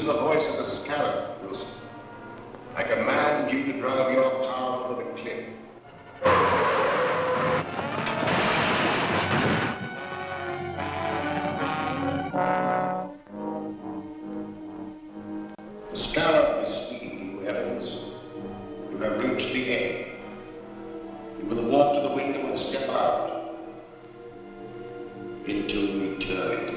is the voice of the Scarab, Wilson. I command you to drive your tower over the cliff. The Scarab is speaking to you, Evans. You have reached the end. You will walk to the window and step out into eternity.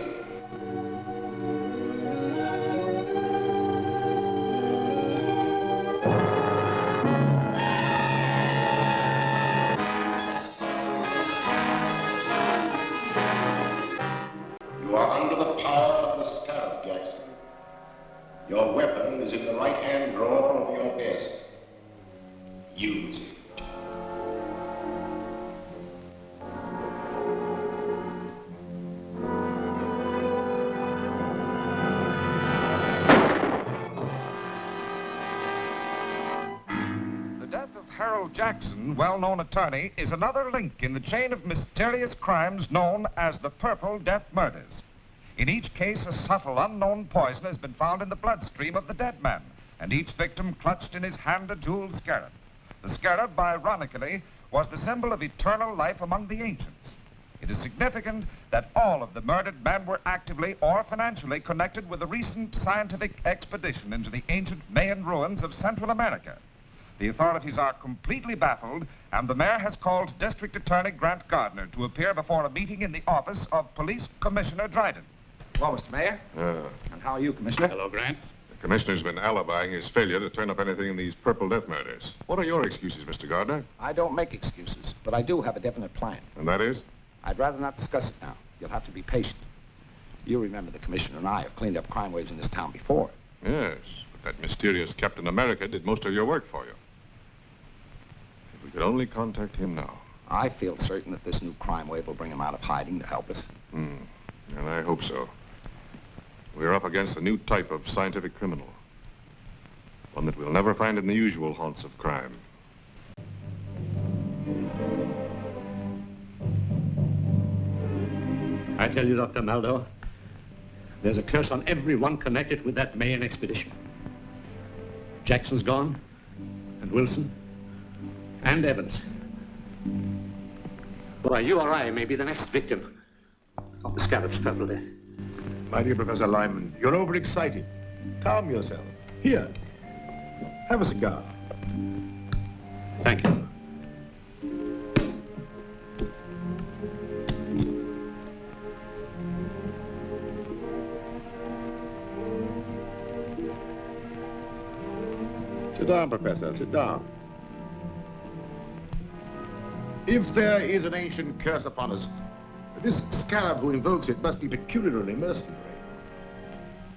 You are under the power of the Scarab, Jackson. Your weapon is in the right-hand drawer of your desk. Use it. The death of Harold Jackson, well-known attorney, is another link in the chain of mysterious crimes known as the Purple Death Murders. In each case, a subtle, unknown poison has been found in the bloodstream of the dead man, and each victim clutched in his hand a jeweled scarab. The scarab, ironically, was the symbol of eternal life among the ancients. It is significant that all of the murdered men were actively or financially connected with a recent scientific expedition into the ancient Mayan ruins of Central America. The authorities are completely baffled, and the mayor has called District Attorney Grant Gardner to appear before a meeting in the office of Police Commissioner Dryden. Well, Mr. Mayor. And how are you, Commissioner? Hello, Grant. The commissioner's been alibying his failure to turn up anything in these Purple Death Murders. What are your excuses, Mr. Gardner? I don't make excuses, but I do have a definite plan. And that is? I'd rather not discuss it now. You'll have to be patient. You remember the Commissioner and I have cleaned up crime waves in this town before. Yes, but that mysterious Captain America did most of your work for you. If we could only contact him now. I feel certain that this new crime wave will bring him out of hiding to help us. And I hope so. We're up against a new type of scientific criminal. One that we'll never find in the usual haunts of crime. I tell you, Dr. Maldo, there's a curse on everyone connected with that Mayan expedition. Jackson's gone, and Wilson, and Evans. Why, you or I may be the next victim of the Scarab's Purple Death. My dear Professor Lyman, you're overexcited. Calm yourself. Here, have a cigar. Thank you. Sit down, Professor, sit down. If there is an ancient curse upon us, this Scarab who invokes it must be peculiarly mercenary.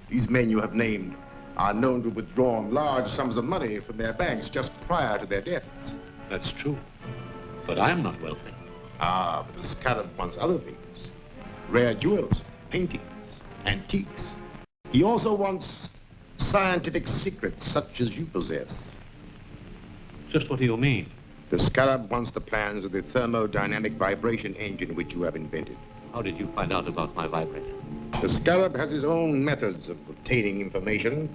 These men you have named are known to have withdrawn large sums of money from their banks just prior to their deaths. That's true. But I'm not wealthy. Ah, but the Scarab wants other things. Rare jewels, paintings, antiques. He also wants scientific secrets such as you possess. Just what do you mean? The Scarab wants the plans of the thermodynamic vibration engine which you have invented. How did you find out about my vibrator? The Scarab has his own methods of obtaining information.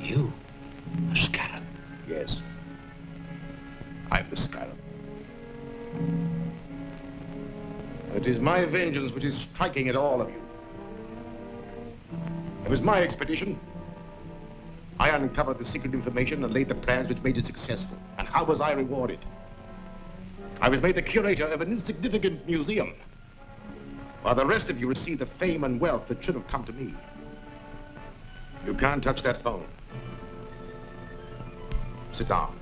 You? A Scarab? Yes. I'm the Scarab. It is my vengeance which is striking at all of you. It was my expedition. I uncovered the secret information and laid the plans which made it successful. And how was I rewarded? I was made the curator of an insignificant museum, while the rest of you received the fame and wealth that should have come to me. You can't touch that phone. Sit down.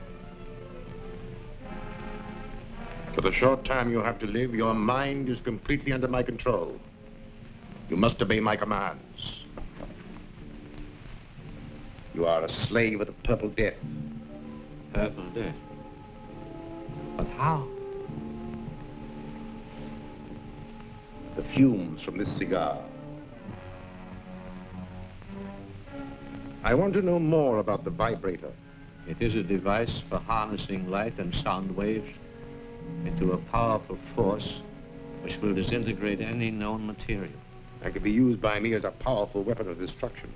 For the short time you have to live, your mind is completely under my control. You must obey my commands. You are a slave of the Purple Death. Purple Death? But how? The fumes from this cigar. I want to know more about the vibrator. It is a device for harnessing light and sound waves into a powerful force which will disintegrate any known material. And can be used by me as a powerful weapon of destruction.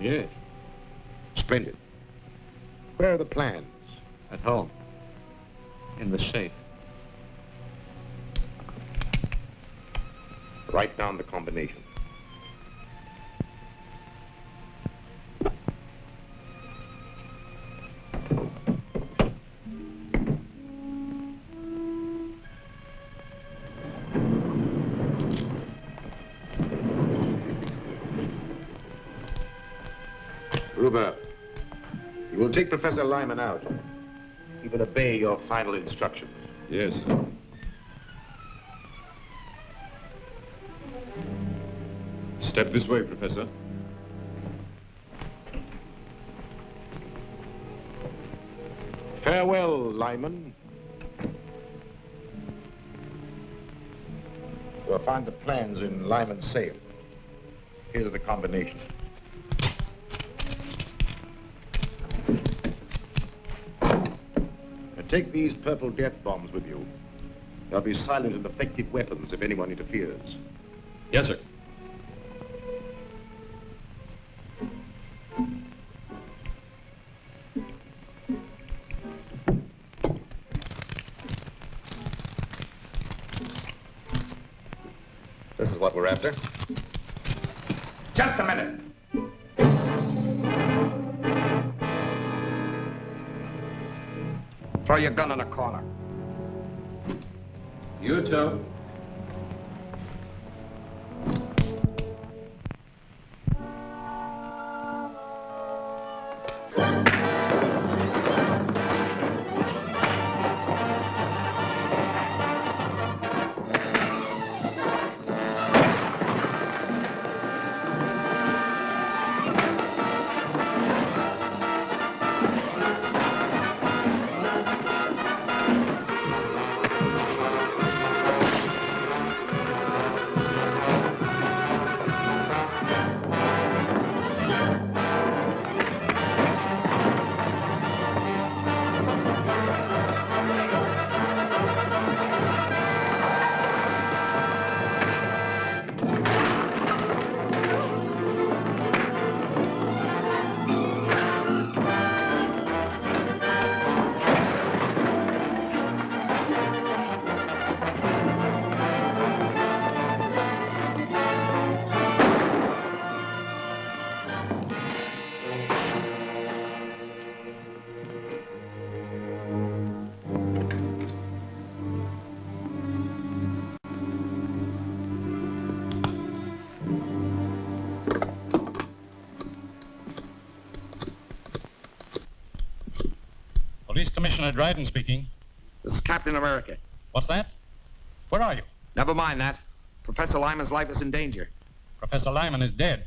Yes, Splendid. Where are the plans? at home. In the safe. Write down the combination. Gruber, you will take Professor Lyman out. He will obey your final instructions. Yes. Step this way, Professor. Farewell, Lyman. You'll find the plans in Lyman's safe. Here's the combination. And take these purple death bombs with you. They'll be silent and effective weapons if anyone interferes. Yes, sir. This is what we're after. Just a minute. Throw your gun in a corner. You too. Police Commissioner Dryden speaking. This is Captain America. What's that? Where are you? Never mind that. Professor Lyman's life is in danger. Professor Lyman is dead.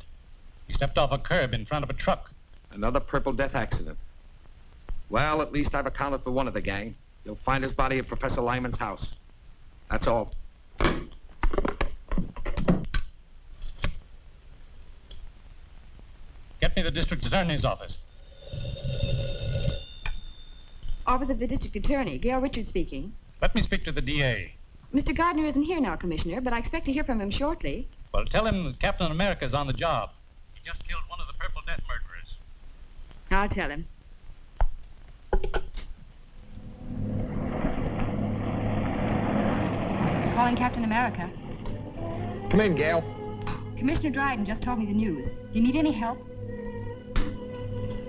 He stepped off a curb in front of a truck. Another Purple Death accident. Well, at least I've accounted for one of the gang. You'll find his body at Professor Lyman's house. That's all. Get me the district attorney's office. Office of the District Attorney, Gail Richards speaking. Let me speak to the DA. Mr. Gardner isn't here now, Commissioner, but I expect to hear from him shortly. Well, tell him that Captain America's on the job. He just killed one of the Purple Death murderers. I'll tell him. Calling Captain America. Come in, Gail. Commissioner Dryden just told me the news. Do you need any help?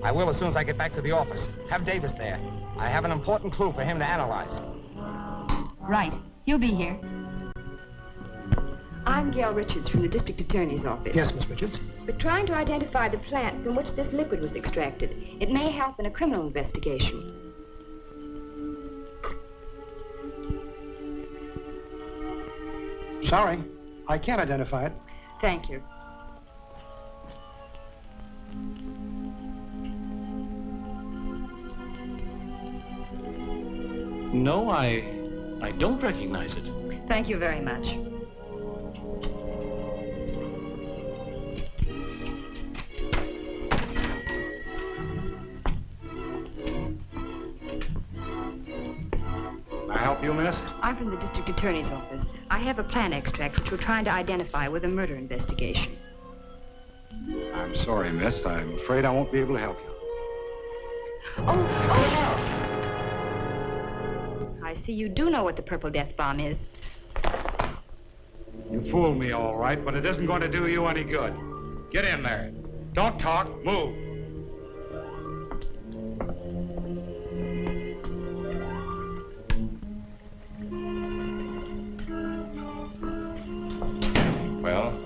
I will as soon as I get back to the office. Have Davis there. I have an important clue for him to analyze. Right. He'll be here. I'm Gail Richards from the District Attorney's office. Yes, Miss Richards. We're trying to identify the plant from which this liquid was extracted. It may help in a criminal investigation. Sorry, I can't identify it. Thank you. No, I don't recognize it. Thank you very much. May I help you, miss? I'm from the district attorney's office. I have a plant extract which we're trying to identify with a murder investigation. I'm sorry, miss. I'm afraid I won't be able to help you. Oh, help! I see you do know what the Purple Death Bomb is. You fooled me, all right, but it isn't going to do you any good. Get in there. Don't talk. Move. Well,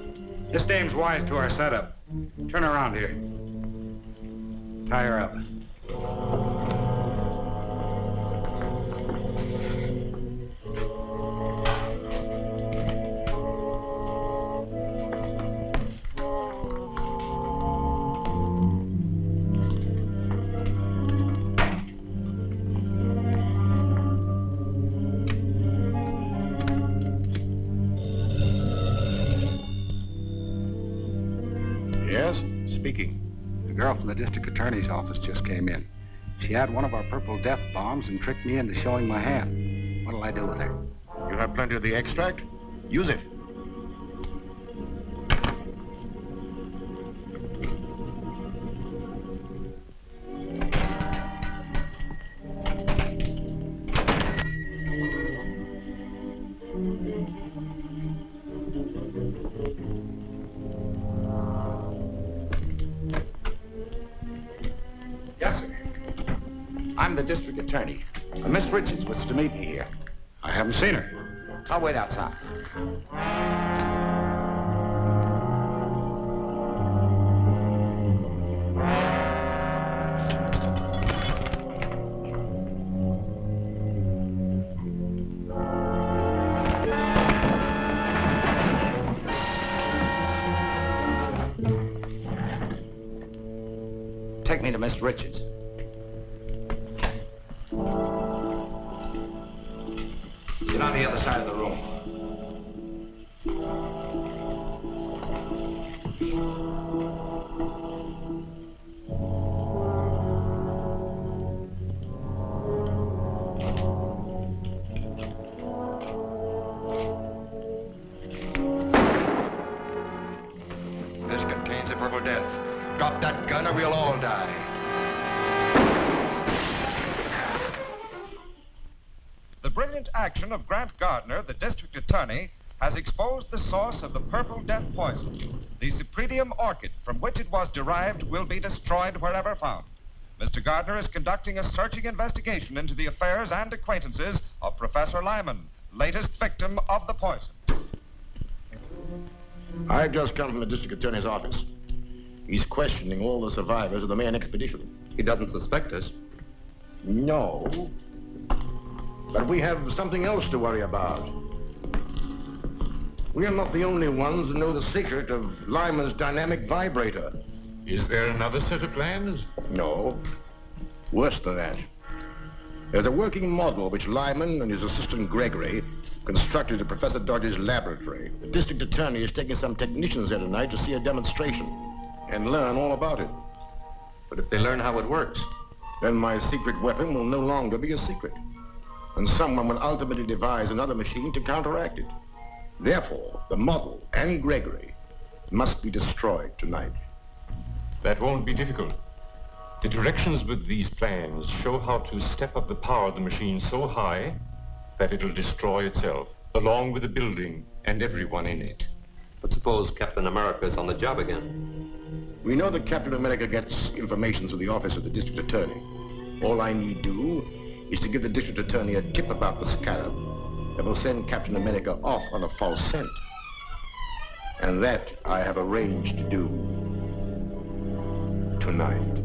this dame's wise to our setup. Turn around here. Tie her up. Yes, speaking. The girl from the district attorney's office just came in. She had one of our Purple Death bombs and tricked me into showing my hand. What'll I do with her? You have plenty of the extract? Use it. Yes, sir. I'm the district attorney. Miss Richards was to meet me here. I haven't seen her. I'll wait outside. Take me to Miss Richards. Get on the other side of the room. This contains the Purple Death. Drop that gun or we'll all die. The brilliant action of Grant Gardner, the district attorney, has exposed the source of the Purple Death poison. The Cypripedium orchid from which it was derived will be destroyed wherever found. Mr. Gardner is conducting a searching investigation into the affairs and acquaintances of Professor Lyman, latest victim of the poison. I've just come from the district attorney's office. He's questioning all the survivors of the Mayan expedition. He doesn't suspect us. No. But we have something else to worry about. We are not the only ones who know the secret of Lyman's dynamic vibrator. Is there another set of plans? No. Worse than that. There's a working model which Lyman and his assistant Gregory constructed at Professor Dodge's laboratory. The district attorney is taking some technicians there tonight to see a demonstration and learn all about it. But if they learn how it works, then my secret weapon will no longer be a secret. And someone will ultimately devise another machine to counteract it. Therefore, the model and Gregory must be destroyed tonight. That won't be difficult. The directions with these plans show how to step up the power of the machine so high that it'll destroy itself, along with the building and everyone in it. But suppose Captain America's on the job again? We know that Captain America gets information through the office of the district attorney. All I need do is to give the district attorney a tip about the scarab that will send Captain America off on a false scent. And that I have arranged to do tonight.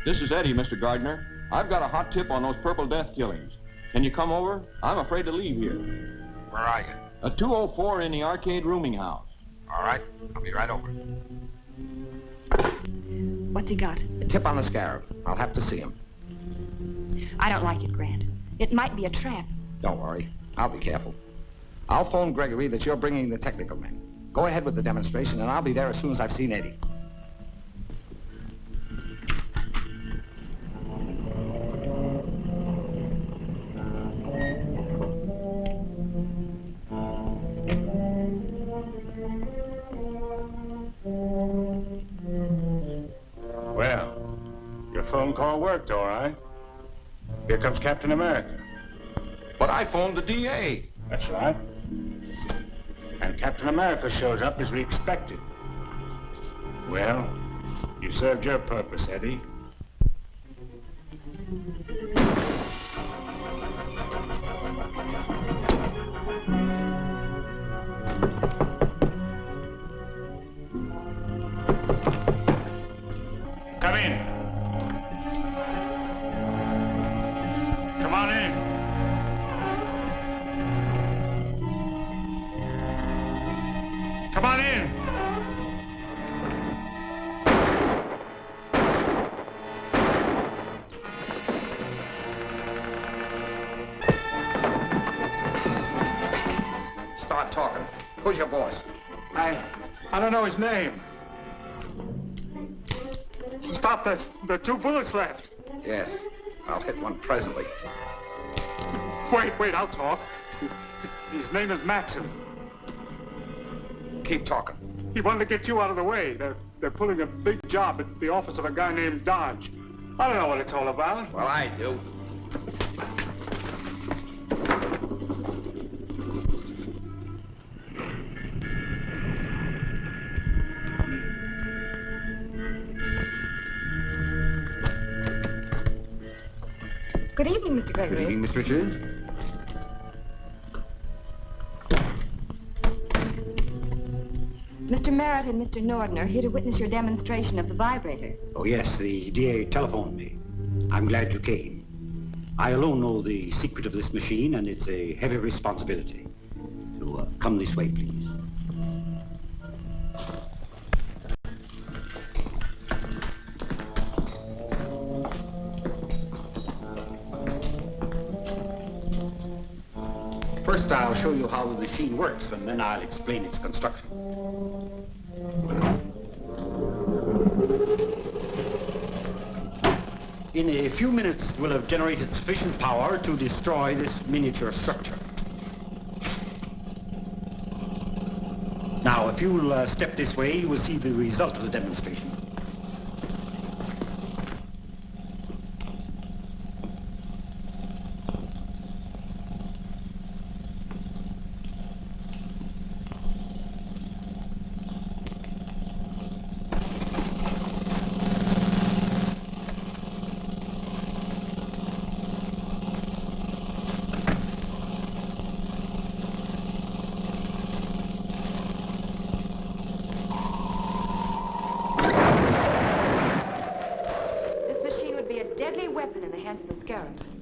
This is Eddie, Mr. Gardner. I've got a hot tip on those Purple Death killings. Can you come over? I'm afraid to leave here. where are you? A 204 in the arcade rooming house. All right, I'll be right over. What's he got? A tip on the scarab. I'll have to see him. I don't like it, Grant. It might be a trap. Don't worry. I'll be careful. I'll phone Gregory that you're bringing the technical men. Go ahead with the demonstration, and I'll be there as soon as I've seen Eddie. call worked, all right. Here comes Captain America. But I phoned the DA. That's right. And Captain America shows up as we expected. Well, you served your purpose, Eddie. Come in. Come on in. Come on in. Start talking. Who's your boss? I don't know his name. Stop, the 2 bullets left. Yes. I'll hit one presently. Wait, I'll talk. His name is Maxim. Keep talking. He wanted to get you out of the way. They're pulling a big job at the office of a guy named Dodge. I don't know what it's all about. Well, I do. Good evening, Mr. Gregory. Good evening, Miss Richards. Mr. Merritt and Mr. Norden are here to witness your demonstration of the vibrator. Oh, yes, the DA telephoned me. I'm glad you came. I alone know the secret of this machine, and it's a heavy responsibility. So, come this way, please. First, I'll show you how the machine works, and then I'll explain its construction. In a few minutes, we'll have generated sufficient power to destroy this miniature structure. Now, if you'll step this way, you will see the result of the demonstration.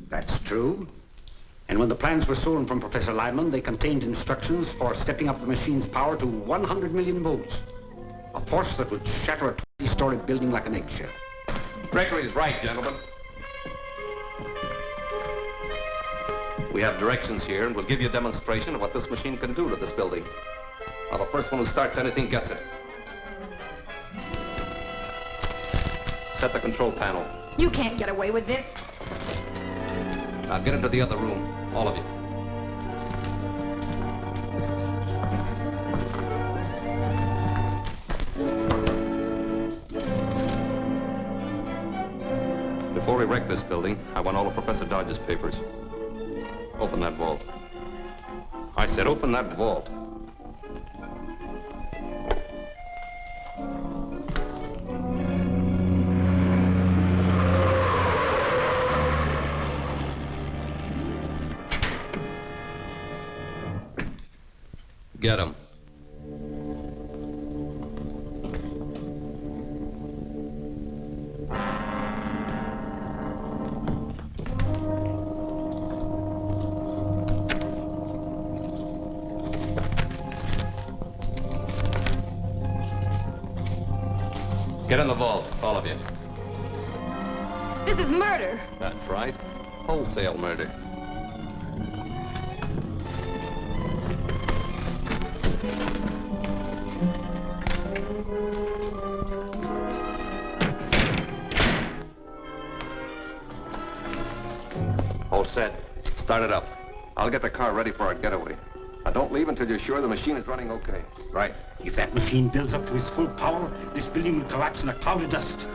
That's true. And when the plans were stolen from Professor Lyman, they contained instructions for stepping up the machine's power to 100 million volts. A force that would shatter a 20-story building like an eggshell. Gregory's right, gentlemen. We have directions here, and we'll give you a demonstration of what this machine can do to this building. Now, the first one who starts anything gets it. Set the control panel. You can't get away with this. Now get into the other room, all of you. Before we wreck this building, I want all of Professor Dodge's papers. Open that vault. I said open that vault. Get him. Get in the vault, all of you. This is murder. That's right. Wholesale murder. All set. Start it up. I'll get the car ready for our getaway. Now, don't leave until you're sure the machine is running okay. Right. If that machine builds up to its full power, this building will collapse in a cloud of dust.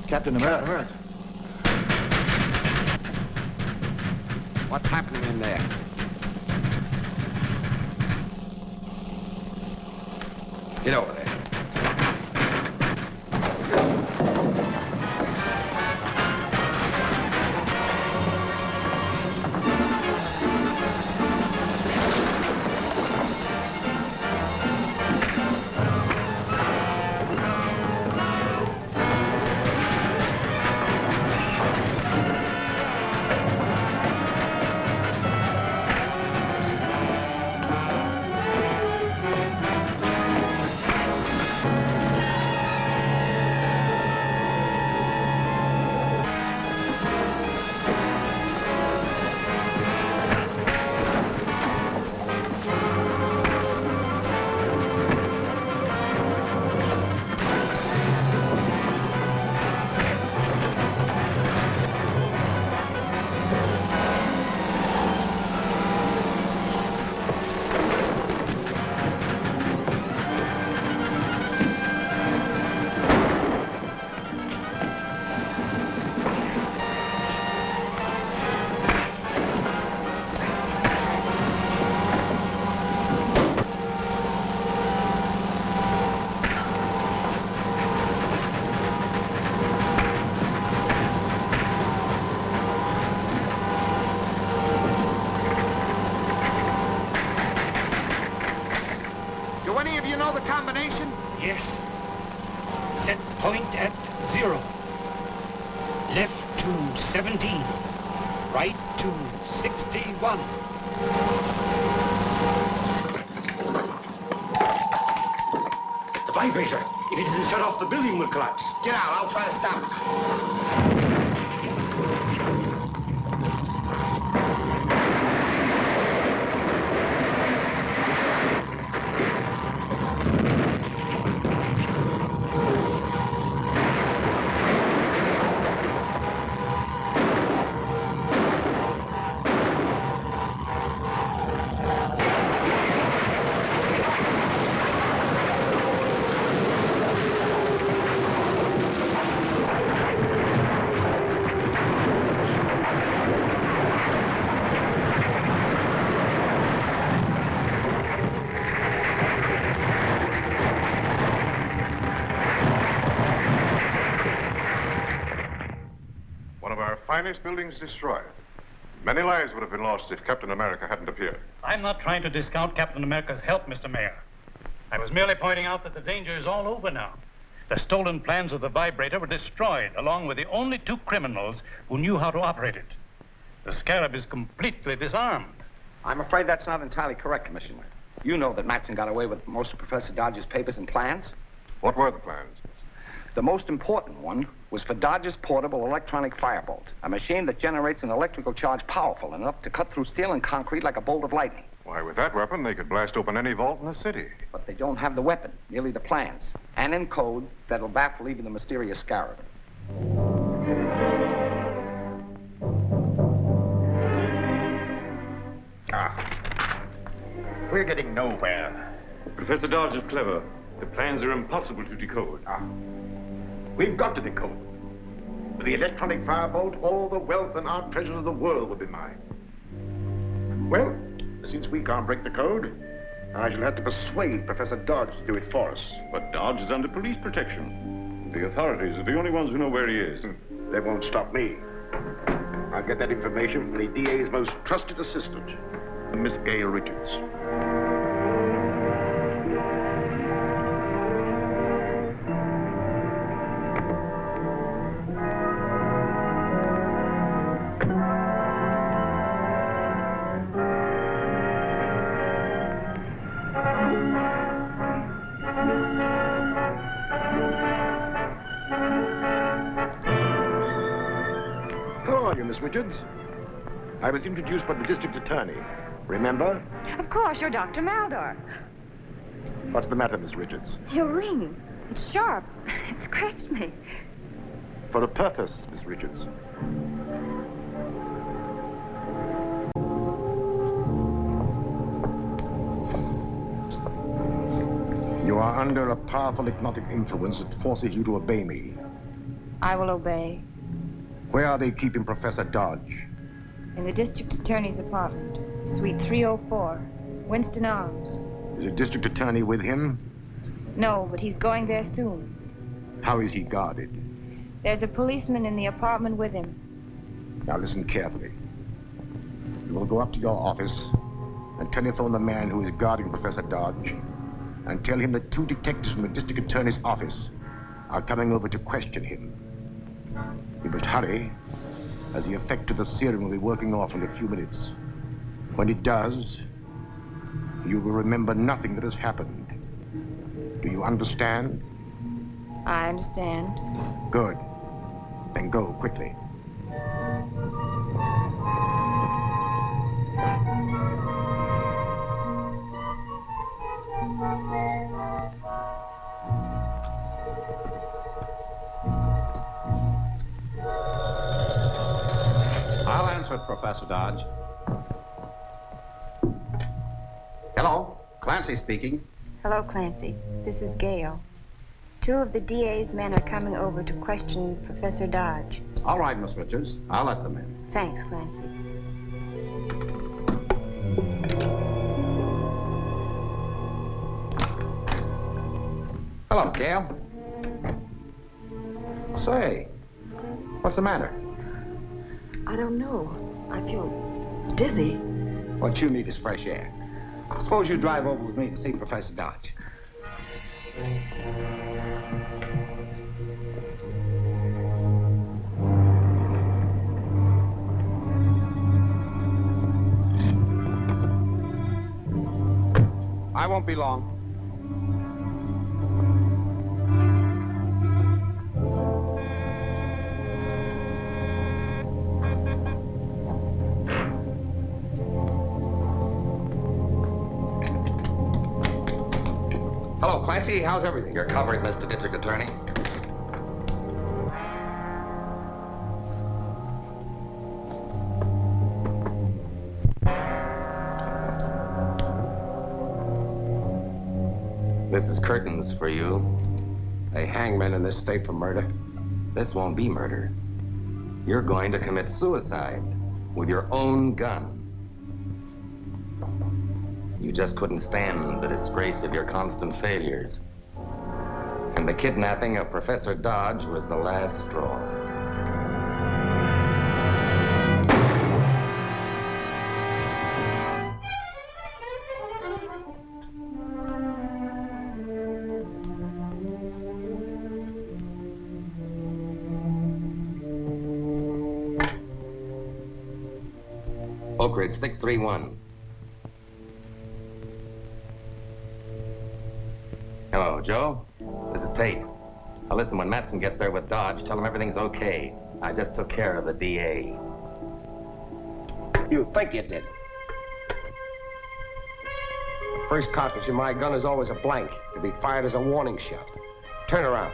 Captain America. What's happening in there? Get over there. Do any of you know the combination? Yes. Set point at 0. Left to 17. Right to 61. The vibrator. If it isn't shut off, the building will collapse. Get out. I'll try to stop it. Finest buildings destroyed. Many lives would have been lost if Captain America hadn't appeared. I'm not trying to discount Captain America's help, Mr. Mayor. I was merely pointing out that the danger is all over now. The stolen plans of the vibrator were destroyed, along with the only 2 criminals who knew how to operate it. The Scarab is completely disarmed. I'm afraid that's not entirely correct, Commissioner. You know that Matson got away with most of Professor Dodge's papers and plans. What were the plans? The most important one was for Dodge's portable electronic firebolt, a machine that generates an electrical charge powerful enough to cut through steel and concrete like a bolt of lightning. Why, with that weapon, they could blast open any vault in the city. But they don't have the weapon, merely the plans, and in code that'll baffle even the mysterious Scarab. We're getting nowhere. Professor Dodge is clever. The plans are impossible to decode. We've got to decode. With the electronic firebolt, all the wealth and art treasures of the world will be mine. Well, since we can't break the code, I shall have to persuade Professor Dodge to do it for us. But Dodge is under police protection. The authorities are the only ones who know where he is. They won't stop me. I'll get that information from the DA's most trusted assistant, Miss Gail Richards. Miss Richards. I was introduced by the district attorney. Remember? Of course, you're Dr. Maldor. What's the matter, Miss Richards? Your ring. It's sharp. It scratched me. For a purpose, Miss Richards. You are under a powerful hypnotic influence that forces you to obey me. I will obey. Where are they keeping Professor Dodge? In the district attorney's apartment, suite 304, Winston Arms. Is the district attorney with him? No, but he's going there soon. How is he guarded? There's a policeman in the apartment with him. Now listen carefully. You will go up to your office and telephone the man who is guarding Professor Dodge and tell him that 2 detectives from the district attorney's office are coming over to question him. You must hurry, as the effect of the serum will be working off in a few minutes. When it does, you will remember nothing that has happened. Do you understand? I understand. Good. Then go quickly. I'll answer it, Professor Dodge. Hello, Clancy speaking. Hello, Clancy. This is Gail. 2 of the DA's men are coming over to question Professor Dodge. All right, Miss Richards. I'll let them in. Thanks, Clancy. Hello, Gail. Say, what's the matter? I don't know. I feel dizzy. What you need is fresh air. Suppose you drive over with me to see Professor Dodge. I won't be long. Hello, Clancy. How's everything? You're covered, Mr. District Attorney. This is curtains for you. They hang men in this state for murder. This won't be murder. You're going to commit suicide with your own gun. You just couldn't stand the disgrace of your constant failures. And the kidnapping of Professor Dodge was the last straw. Oak Ridge 631. Hello, Joe. This is Tate. Now listen, when Matson gets there with Dodge, tell him everything's okay. I just took care of the DA. You think you did. The first cartridge in my gun is always a blank, to be fired as a warning shot. Turn around.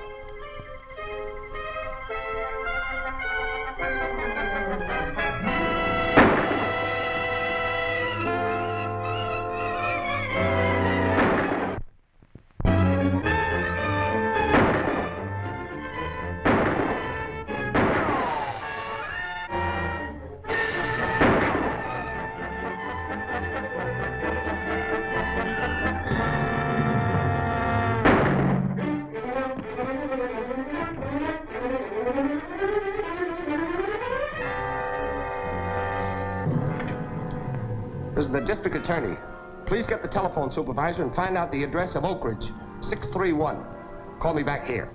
This is the district attorney. Please get the telephone supervisor and find out the address of Oak Ridge, 631. Call me back here.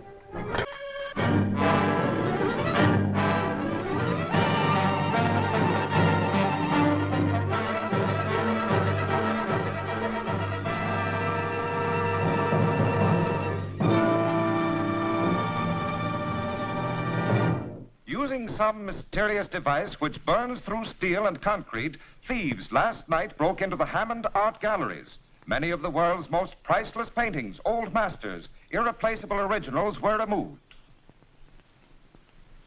Using some mysterious device which burns through steel and concrete, thieves last night broke into the Hammond Art Galleries. Many of the world's most priceless paintings, old masters, irreplaceable originals were removed.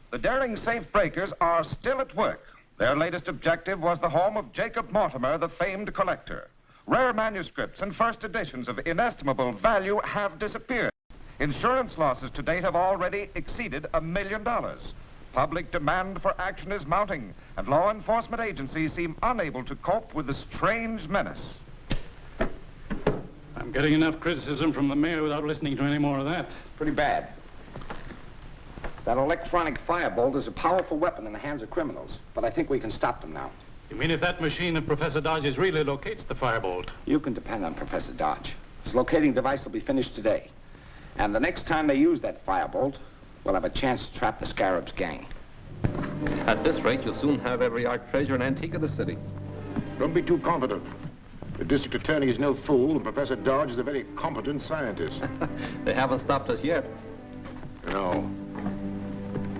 The daring safe breakers are still at work. Their latest objective was the home of Jacob Mortimer, the famed collector. Rare manuscripts and first editions of inestimable value have disappeared. Insurance losses to date have already exceeded $1 million. Public demand for action is mounting, and law enforcement agencies seem unable to cope with the strange menace. I'm getting enough criticism from the mayor without listening to any more of that. Pretty bad. That electronic firebolt is a powerful weapon in the hands of criminals, but I think we can stop them now. You mean if that machine of Professor Dodge's really locates the firebolt? You can depend on Professor Dodge. His locating device will be finished today. And the next time they use that firebolt, we'll have a chance to trap the Scarab's gang. At this rate, you'll soon have every art treasure and antique of the city. Don't be too confident. The district attorney is no fool, and Professor Dodge is a very competent scientist. They haven't stopped us yet. No.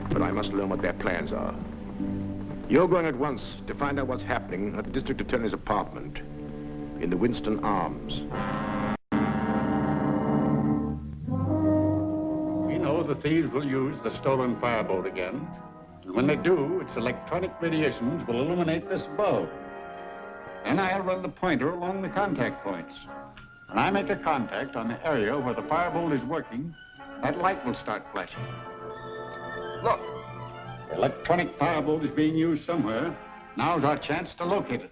But I must learn what their plans are. You're going at once to find out what's happening at the district attorney's apartment in the Winston Arms. We know the thieves will use the stolen firebolt again. And when they do, its electronic radiations will illuminate this bulb. Then I'll run the pointer along the contact points. When I make a contact on the area where the firebolt is working, that light will start flashing. Look, the electronic firebolt is being used somewhere. Now's our chance to locate it.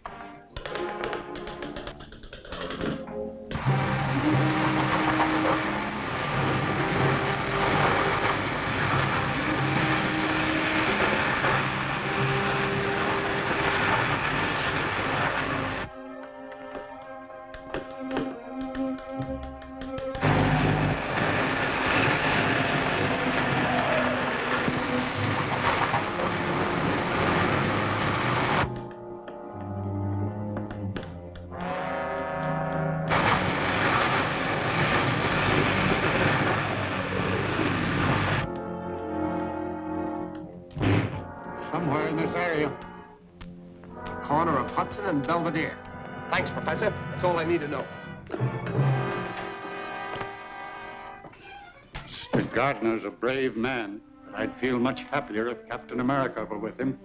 Somewhere in this area. Corner of Hudson and Belvedere. Thanks, Professor. That's all I need to know. Mr. Gardner's a brave man, but I'd feel much happier if Captain America were with him.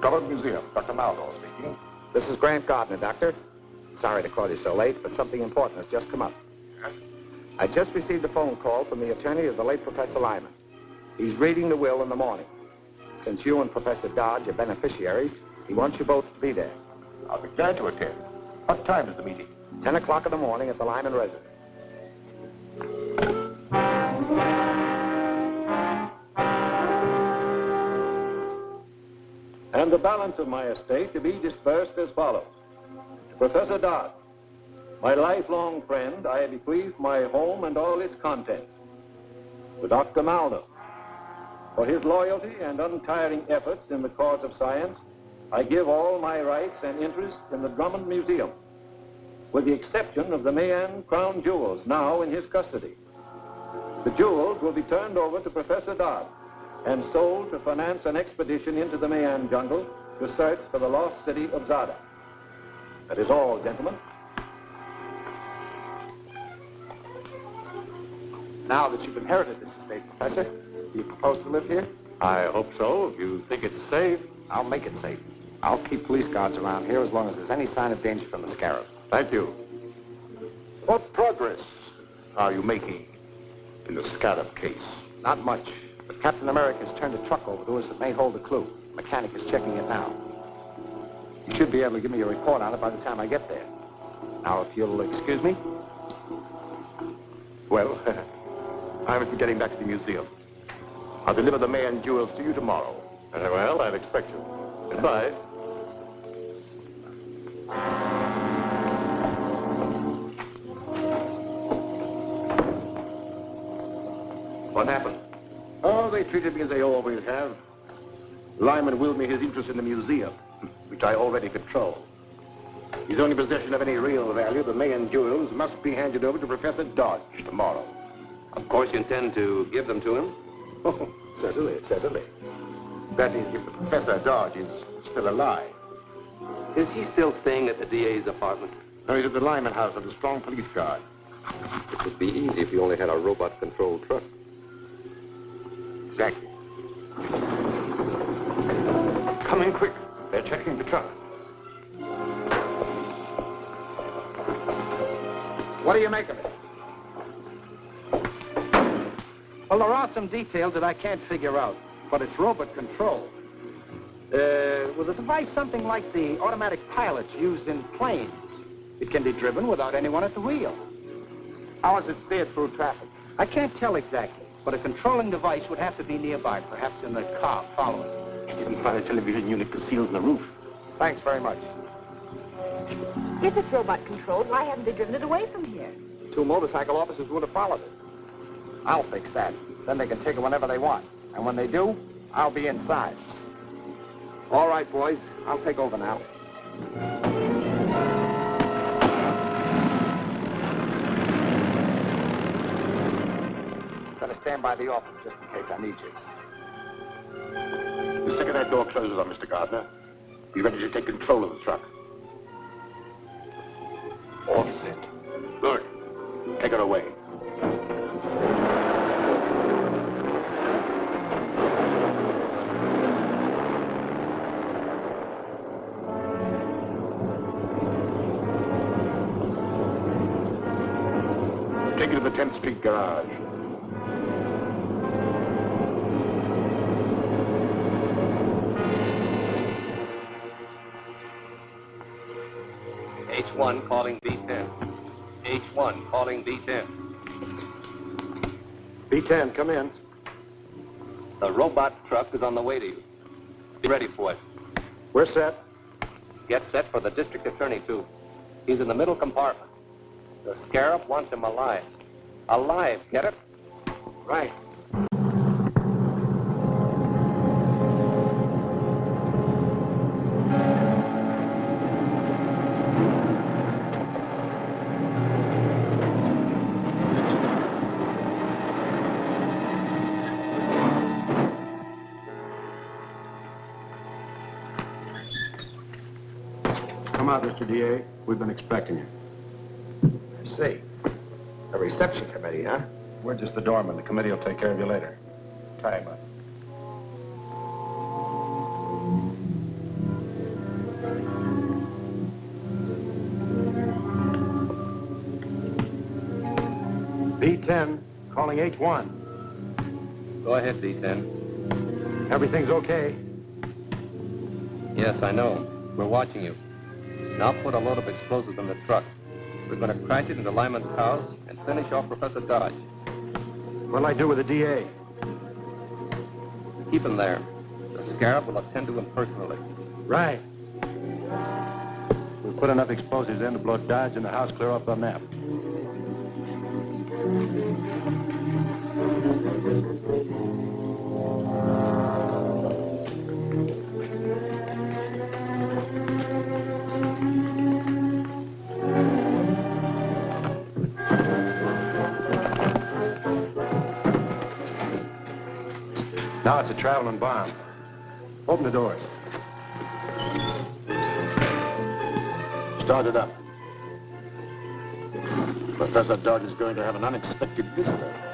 Discovered Museum. Dr. Maldo speaking. This is Grant Gardner, Doctor. Sorry to call you so late, but something important has just come up. Yes? I just received a phone call from the attorney of the late Professor Lyman. He's reading the will in the morning. Since you and Professor Dodge are beneficiaries, he wants you both to be there. I'll be glad to attend. What time is the meeting? 10 o'clock in the morning at the Lyman residence. And the balance of my estate to be dispersed as follows. To Professor Dodge, my lifelong friend, I bequeath my home and all its contents. To Dr. Maldo, for his loyalty and untiring efforts in the cause of science, I give all my rights and interests in the Drummond Museum, with the exception of the Mayan crown jewels now in his custody. The jewels will be turned over to Professor Dodge and sold to finance an expedition into the Mayan jungle to search for the lost city of Zada. That is all, gentlemen. Now that you've inherited this estate, Professor, do you propose to live here? I hope so, if you think it's safe. I'll make it safe. I'll keep police guards around here as long as there's any sign of danger from the scarab. Thank you. What progress are you making in the Scarab case? Not much, but Captain America's turned a truck over to us that may hold a clue. The mechanic is checking it now. You should be able to give me a report on it by the time I get there. Now, if you'll excuse me. Well, I must be getting back to the museum. I'll deliver the Mayan jewels to you tomorrow. Very well, I'll expect you. Goodbye. What happened? Oh, they treated me as they always have. Lyman willed me his interest in the museum, which I already control. His only possession of any real value, the Mayan jewels, must be handed over to Professor Dodge tomorrow. Of course you intend to give them to him? Oh, certainly, certainly. That is, if the Professor Dodge is still alive. Is he still staying at the DA's apartment? No, he's at the Lyman house under strong police guard. It would be easy if you only had a robot-controlled truck. Exactly. Come in quick. They're checking the truck. What do you make of it? Well, there are some details that I can't figure out, but it's robot controlled. With a device something like the automatic pilots used in planes, it can be driven without anyone at the wheel. How is it steered through traffic? I can't tell exactly, but a controlling device would have to be nearby, perhaps in the car following. You didn't find a television unit concealed in the roof. Thanks very much. If it's robot-controlled, why haven't they driven it away from here? 2 motorcycle officers would have followed it. I'll fix that. Then they can take it whenever they want. And when they do, I'll be inside. All right, boys. I'll take over now. Gonna stand by the office just in case I need you. The second that door closes on Mr. Gardner, be ready to take control of the truck. All set. Good. Take her away. Take her to the 10th Street garage. H1 calling B10. H1 calling B10. B10, come in. The robot truck is on the way to you. Be ready for it. We're set. Get set for the district attorney, too. He's in the middle compartment. The scarab wants him alive. Alive, get it? Right. Come out, Mr. DA. We've been expecting you. I see. A reception committee, huh? We're just the doorman. The committee will take care of you later. Tie him up. D10, calling H1. Go ahead, D10. Everything's okay. Yes, I know. We're watching you. Now put a load of explosives in the truck. We're going to crash it into Lyman's house and finish off Professor Dodge. What'll I do with the DA? Keep him there. The Scarab will attend to him personally. Right. We'll put enough explosives in to blow Dodge and the house clear off the map. Now it's a traveling bomb. Open the doors. Start it up. Professor Dodge is going to have an unexpected visitor.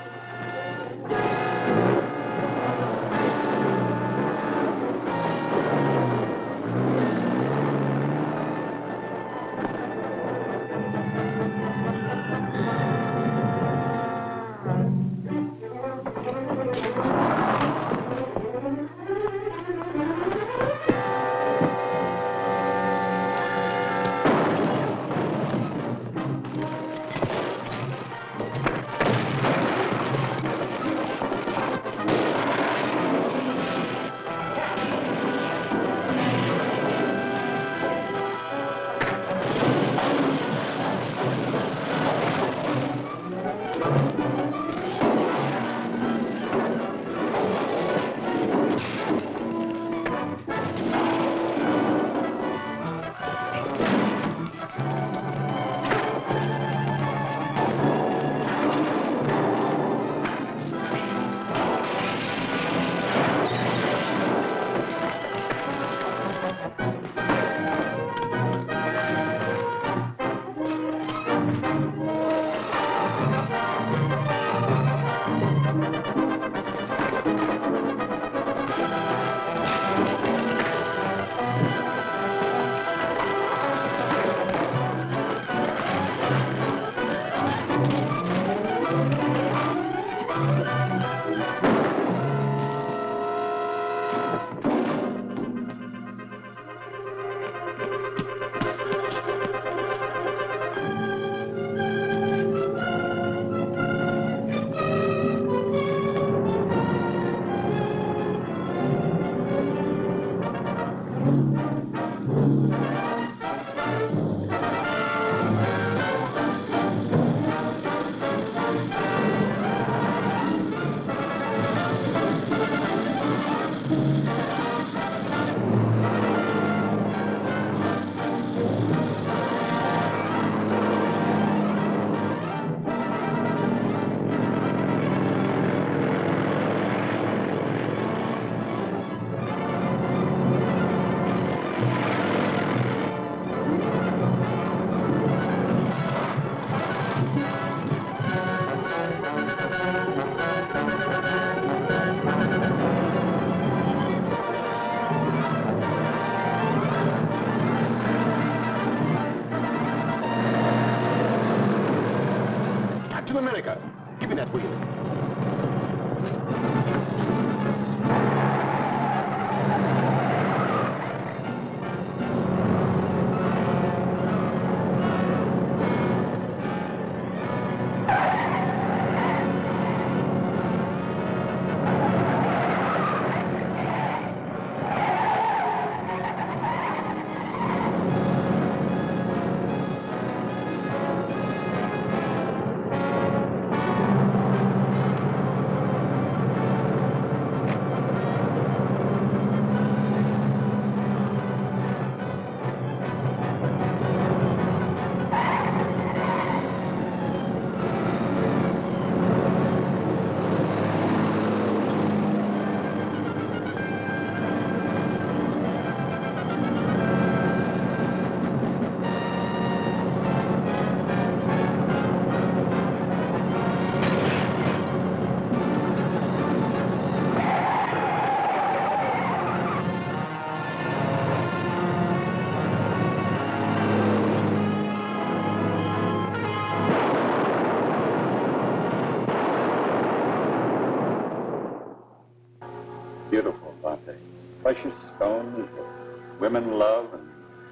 Beautiful, Dante. Precious stones that women love and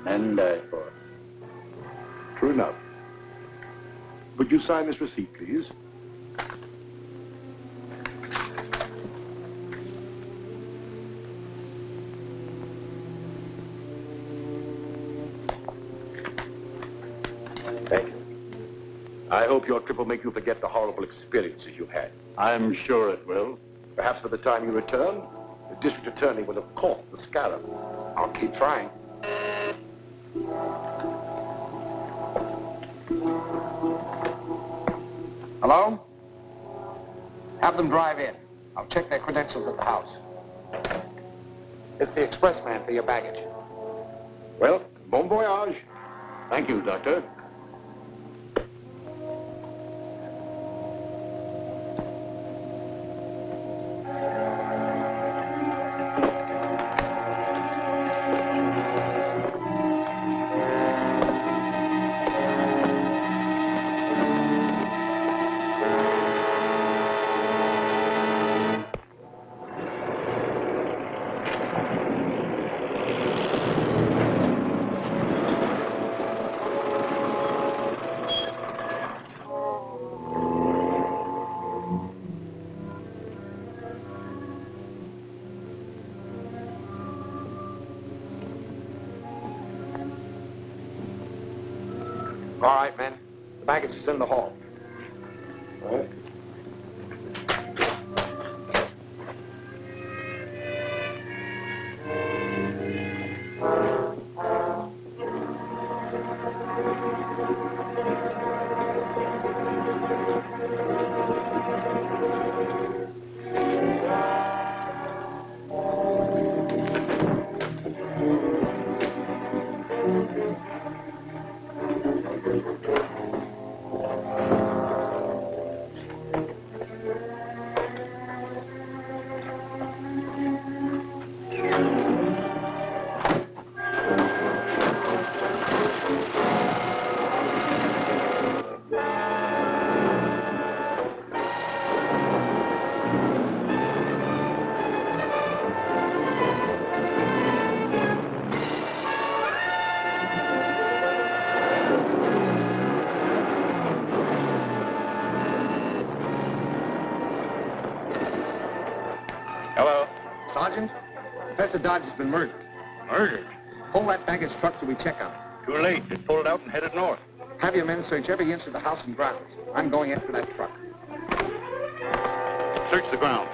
men die for. True enough. Would you sign this receipt, please? Thank you. I hope your trip will make you forget the horrible experiences you've had. I'm sure it will. Perhaps by the time you return, the district attorney will have caught the scarab. I'll keep trying. Hello? Have them drive in. I'll check their credentials at the house. It's the expressman for your baggage. Well, bon voyage. Thank you, Doctor. All right, men. The baggage is in the hall. All right. Hello? Sergeant, Professor Dodge has been murdered. Murdered? Pull that baggage truck till we check on it. Too late. It pulled out and headed north. Have your men search every inch of the house and grounds. I'm going after that truck. Search the ground.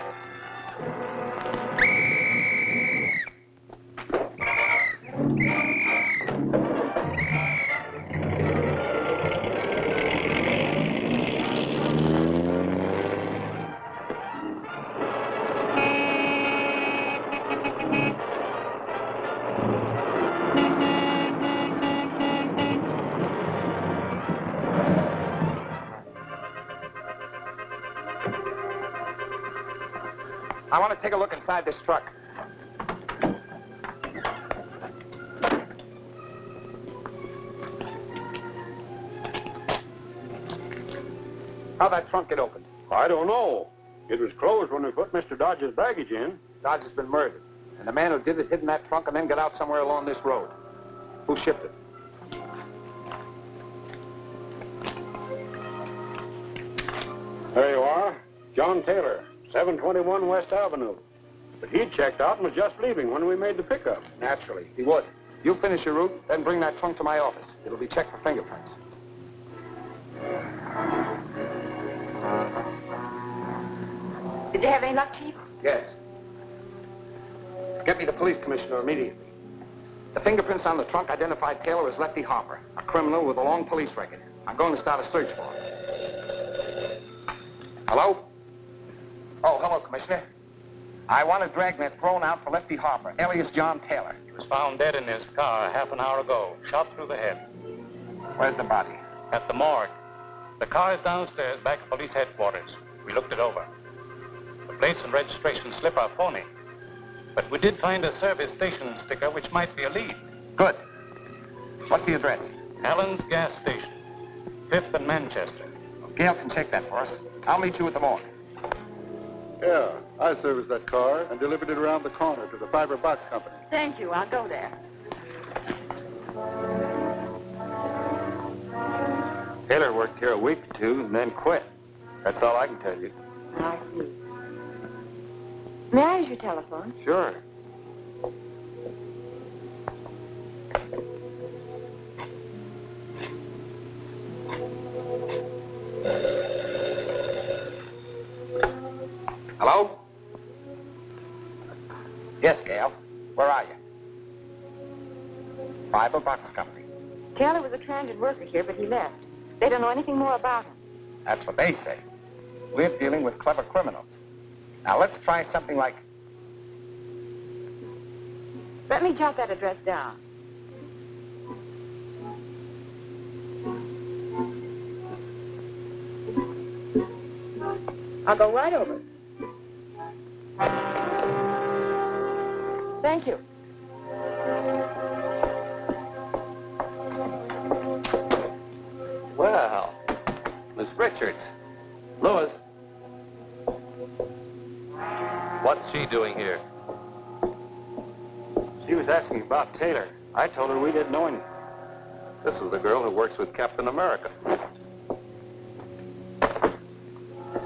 I want to take a look inside this truck. How'd that trunk get open? I don't know. It was closed when we put Mr. Dodge's baggage in. Dodge has been murdered. And the man who did it hid in that trunk and then got out somewhere along this road. Who shipped it? There you are. John Taylor, 721 West Avenue. But he'd checked out and was just leaving when we made the pickup. Naturally, he would. You finish your route, then bring that trunk to my office. It'll be checked for fingerprints. Did you have any luck, Chief? Yes. Get me the police commissioner immediately. The fingerprints on the trunk identified Taylor as Lefty Harper, a criminal with a long police record. I'm going to start a search for him. Hello? Oh, hello, Commissioner. I want a dragnet thrown out for Lefty Harper, alias John Taylor. He was found dead in his car half an hour ago, shot through the head. Where's the body? At the morgue. The car is downstairs back at police headquarters. We looked it over. The plates and registration slip are phony. But we did find a service station sticker which might be a lead. Good. What's the address? Allen's Gas Station, 5th and Manchester. Gail can check that for us. I'll meet you at the morgue. Yeah, I serviced that car and delivered it around the corner to the Fiber Box Company. Thank you. I'll go there. Taylor worked here a week or two and then quit. That's all I can tell you. I see. May I use your telephone? Sure. Hello? Yes, Gail. Where are you? Fiber Box Company. Taylor was a transit worker here, but he left. They don't know anything more about him. That's what they say. We're dealing with clever criminals. Now, let's try something like... Let me jot that address down. I'll go right over. Thank you. Well, Miss Richards. Louis. What's she doing here? She was asking about Taylor. I told her we didn't know anything. This is the girl who works with Captain America.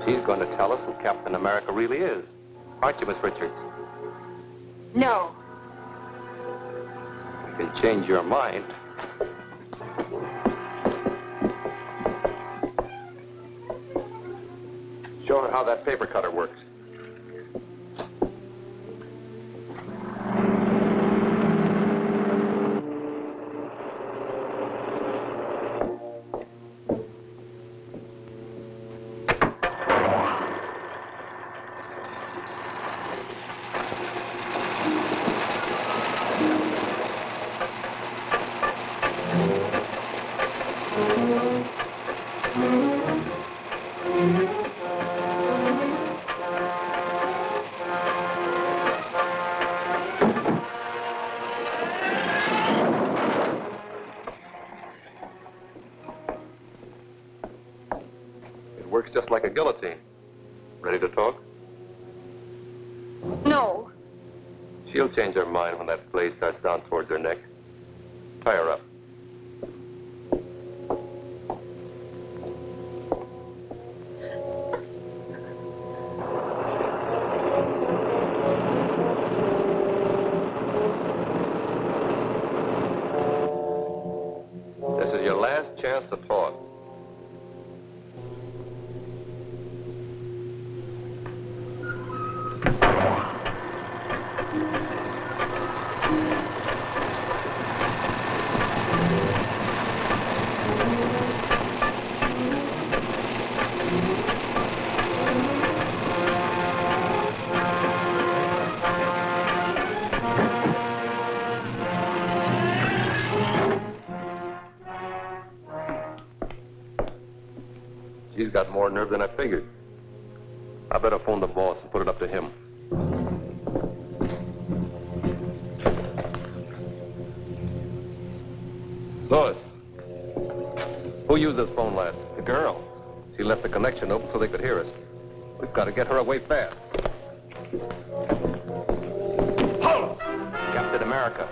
She's going to tell us who Captain America really is. Aren't you, Miss Richards? No. You can change your mind. Show her how that paper cutter works. Works just like a guillotine. Ready to talk? No. She'll change her mind when that blade starts down towards her neck. Tie her up. This is your last chance to talk. She's got more nerve than I figured. I better phone the boss and put it up to him. Lois, who used this phone last? The girl. She left the connection open so they could hear us. We've got to get her away fast. Hold! Captain America.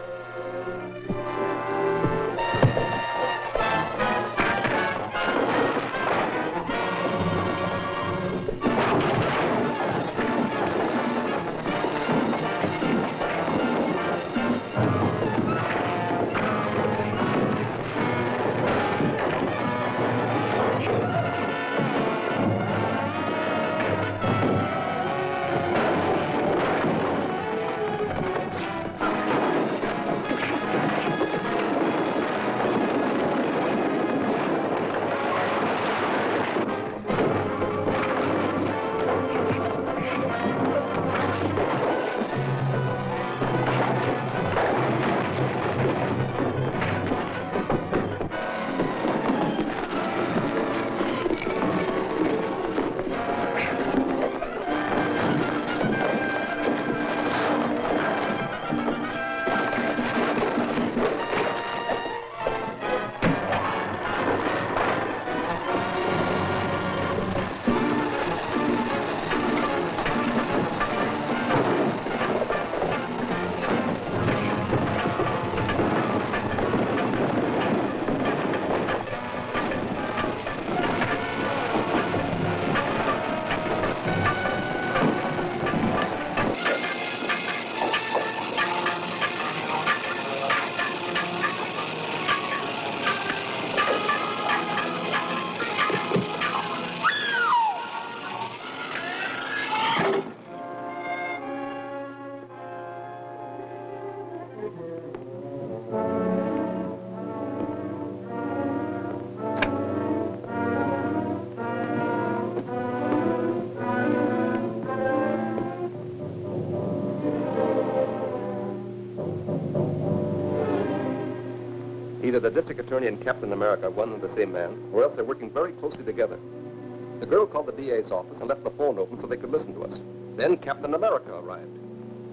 Either the district attorney and Captain America are one and the same man, or else they're working very closely together. The girl called the DA's office and left the phone open so they could listen to us. Then Captain America arrived.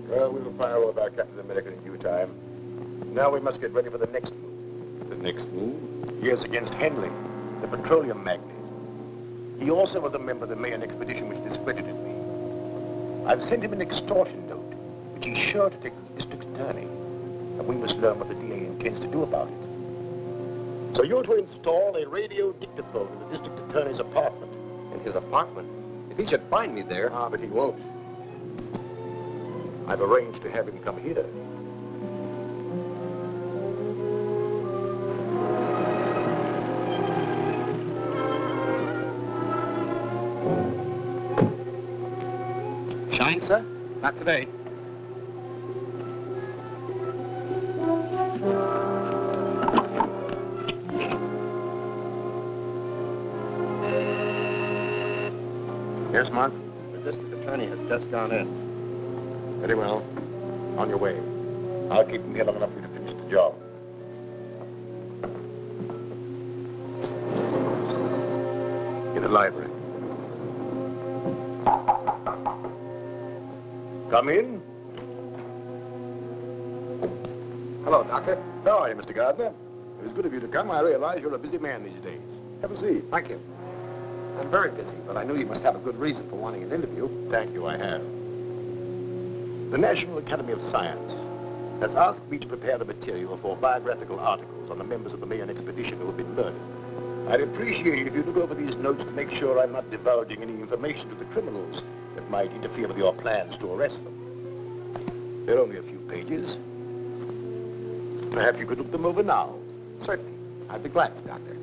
Well, we will fire over our Captain America in due time. Now we must get ready for the next move. The next move? Yes, against Henley, the petroleum magnate. He also was a member of the Mayan expedition which discredited me. I've sent him an extortion note, which he's sure to take to the district attorney. And we must learn what the DA intends to do about it. So you're to install a radio dictaphone in the district attorney's apartment. In his apartment? If he should find me there... Ah, but he won't. I've arranged to have him come here. Shine, sir? Not today. Yes, Mark? The district attorney has just gone in. Very well. On your way. I'll keep him here long enough for you to finish the job. In the library. Come in. Hello, Doctor. How are you, Mr. Gardner? It was good of you to come. I realize you're a busy man these days. Have a seat. Thank you. I'm very busy, but I knew you must have a good reason for wanting an interview. Thank you, I have. The National Academy of Science has asked me to prepare the material for biographical articles on the members of the Mayan expedition who have been murdered. I'd appreciate it if you look over these notes to make sure I'm not divulging any information to the criminals that might interfere with your plans to arrest them. They're only a few pages. Perhaps you could look them over now. Certainly. I'd be glad to, Doctor.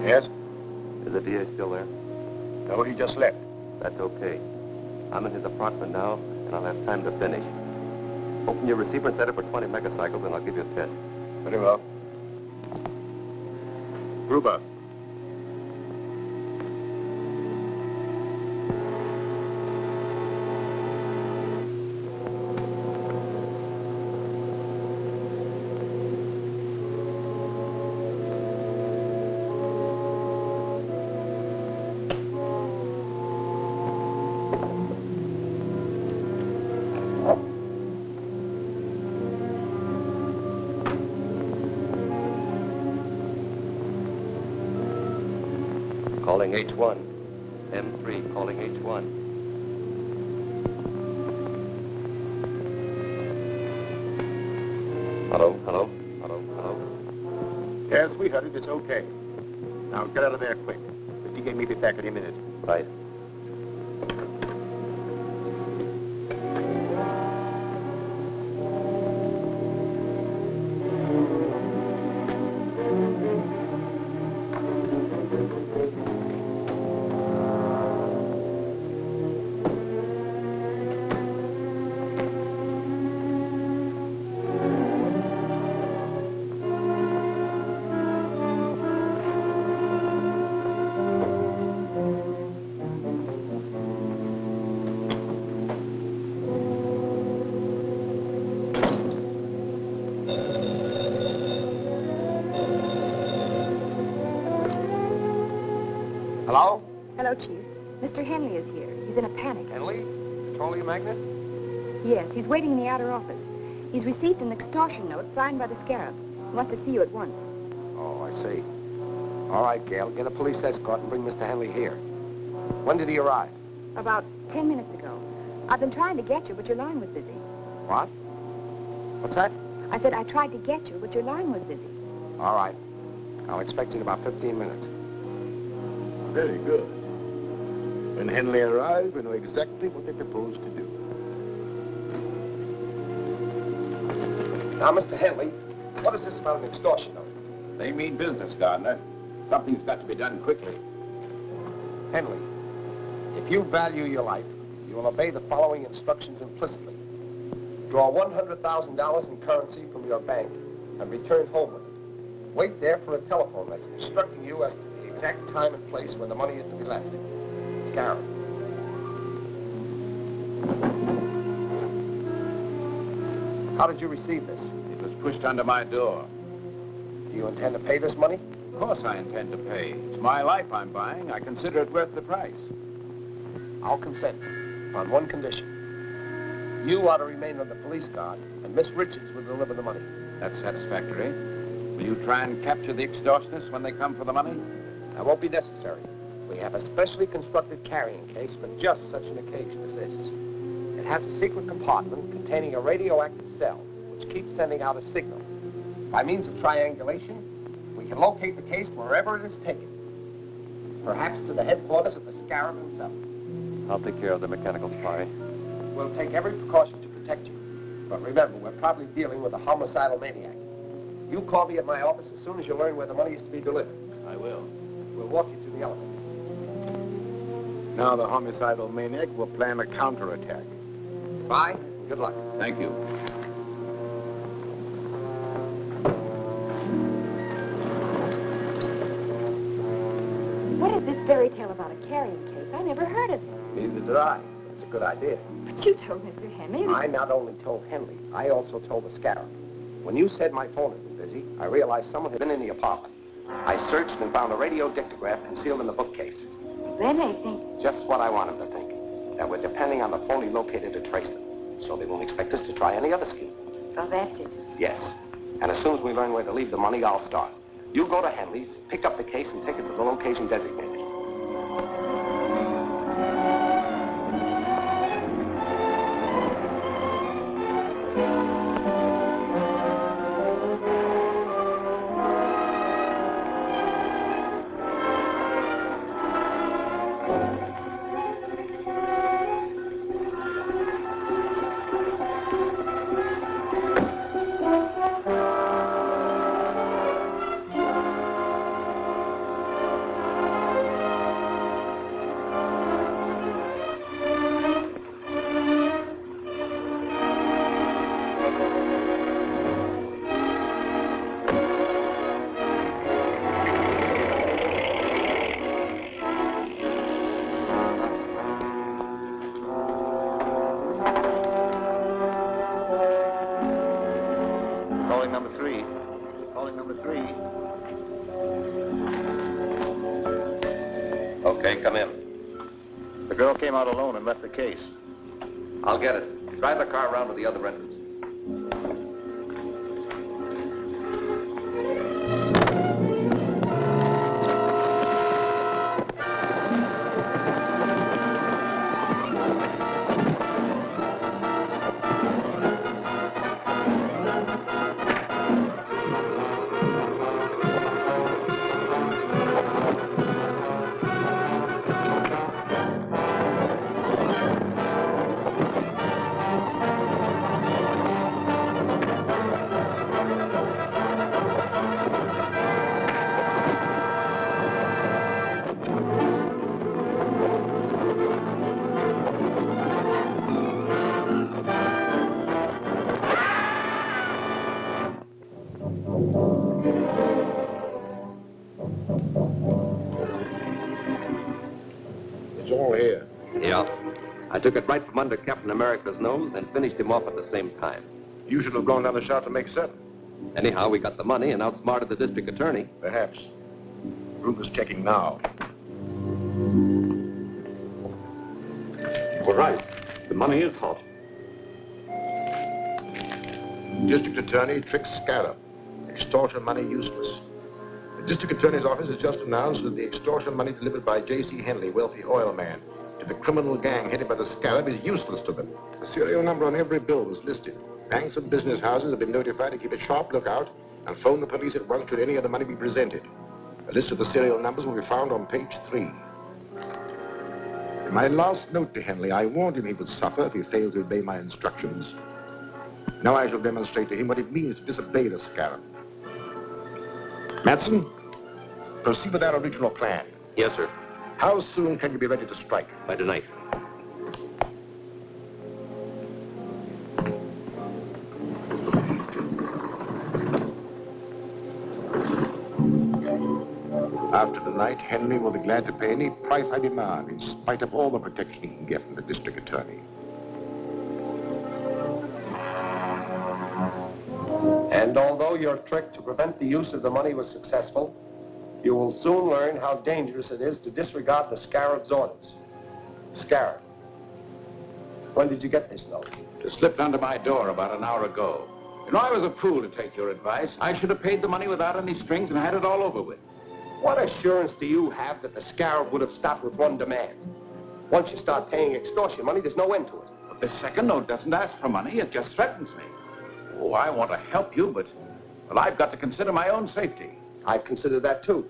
Yes? Is the DA still there? No, he just left. That's okay. I'm in his apartment now, and I'll have time to finish. Open your receiver and set it for 20 megacycles, and I'll give you a test. Very well. Gruber. Calling H1. M3 calling H1. Hello, hello, hello, hello. Yes, we heard it. It's okay. Now get out of there quick. The DA may be back any minute. Right. Hello? Hello, Chief. Mr. Henley is here. He's in a panic. Henley? Petroleum magnate? Yes, he's waiting in the outer office. He's received an extortion note signed by the Scarab. He wants to see you at once. Oh, I see. All right, Gail. Get a police escort and bring Mr. Henley here. When did he arrive? About 10 minutes ago. I've been trying to get you, but your line was busy. What? What's that? I said I tried to get you, but your line was busy. All right. I'll expect you in about 15 minutes. Very good. When Henley arrives, we know exactly what they propose to do. Now, Mr. Henley, what is this about an extortion note? They mean business, Gardner. Something's got to be done quickly. Henley, if you value your life, you will obey the following instructions implicitly. Draw $100,000 in currency from your bank and return home with it. Wait there for a telephone message instructing you as to the exact time and place where the money is to be left. Scarab. How did you receive this? It was pushed under my door. Do you intend to pay this money? Of course I intend to pay. It's my life I'm buying. I consider it worth the price. I'll consent on one condition. You are to remain on the police guard, and Miss Richards will deliver the money. That's satisfactory. Will you try and capture the extortionists when they come for the money? That won't be necessary. We have a specially constructed carrying case for just such an occasion as this. It has a secret compartment containing a radioactive cell, which keeps sending out a signal. By means of triangulation, we can locate the case wherever it is taken. Perhaps to the headquarters of the Scarab himself. I'll take care of the mechanical spy. We'll take every precaution to protect you. But remember, we're probably dealing with a homicidal maniac. You call me at my office as soon as you learn where the money is to be delivered. I will. We'll walk you to the elevator. Now the homicidal maniac will plan a counterattack. Bye. Good luck. Thank you. What is this fairy tale about a carrying case? I never heard of it. Neither did I. It's a good idea. But you told Mr. Henley. I not only told Henley, I also told the Scarab. When you said my phone had been busy, I realized someone had been in the apartment. I searched and found a radio dictograph concealed in the bookcase. Then they think. Just what I want them to think. That we're depending on the phone he located to trace them. So they won't expect us to try any other scheme. So that's it. Yes. And as soon as we learn where to leave the money, I'll start. You go to Henley's, pick up the case, and take it to the location designated. Okay, come in. The girl came out alone and left the case. I'll get it. Drive the car around to the other entrance. It's all here. Yeah. I took it right from under Captain America's nose and finished him off at the same time. You should have gone down the shaft to make certain. Anyhow, we got the money and outsmarted the district attorney. Perhaps. Ruth is checking now. All right. The money is hot. District attorney tricks Scarab. Extortion money useless. The district attorney's office has just announced that the extortion money delivered by J.C. Henley, wealthy oil man, to the criminal gang headed by the Scarab is useless to them. The serial number on every bill was listed. Banks and business houses have been notified to keep a sharp lookout and phone the police at once should any of the money be presented. A list of the serial numbers will be found on page 3. In my last note to Henley, I warned him he would suffer if he failed to obey my instructions. Now I shall demonstrate to him what it means to disobey the scarab. Matson, proceed with our original plan. Yes, sir. How soon can you be ready to strike? By tonight. After tonight, Henry will be glad to pay any price I demand, in spite of all the protection he can get from the district attorney. And although your trick to prevent the use of the money was successful, you will soon learn how dangerous it is to disregard the Scarab's orders. Scarab, when did you get this note? It slipped under my door about an hour ago. You know, I was a fool to take your advice. I should have paid the money without any strings and had it all over with. What assurance do you have that the Scarab would have stopped with one demand? Once you start paying extortion money, there's no end to it. But this second note doesn't ask for money, it just threatens me. Oh, I want to help you, but, well, I've got to consider my own safety. I've considered that too,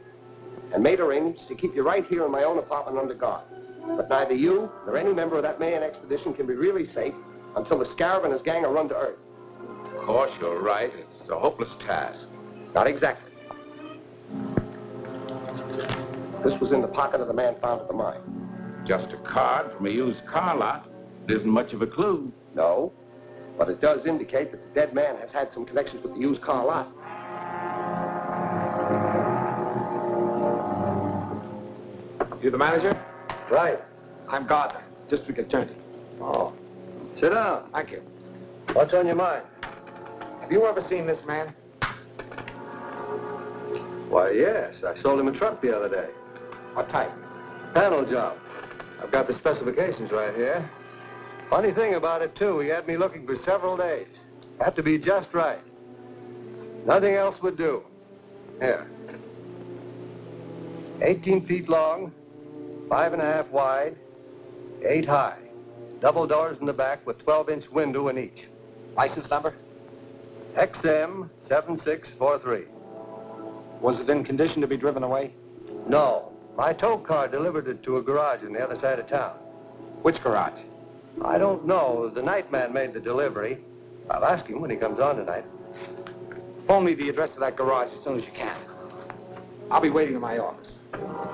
and made arrangements to keep you right here in my own apartment under guard. But neither you nor any member of that Mayan expedition can be really safe until the Scarab and his gang are run to earth. Of course, you're right. It's a hopeless task. Not exactly. This was in the pocket of the man found at the mine. Just a card from a used car lot. It isn't much of a clue. No, but it does indicate that the dead man has had some connections with the used car lot. You the manager? Right. I'm Gardner, district attorney. Oh. Sit down. Thank you. What's on your mind? Have you ever seen this man? Why, yes. I sold him a truck the other day. What type? Panel job. I've got the specifications right here. Funny thing about it, too, he had me looking for several days. Had to be just right. Nothing else would do. Here. 18 feet long, 5.5 wide, 8 high. Double doors in the back with 12-inch window in each. License number? XM 7643. Was it in condition to be driven away? No. My tow car delivered it to a garage on the other side of town. Which garage? I don't know. The night man made the delivery. I'll ask him when he comes on tonight. Phone me the address of that garage as soon as you can. I'll be waiting in my office.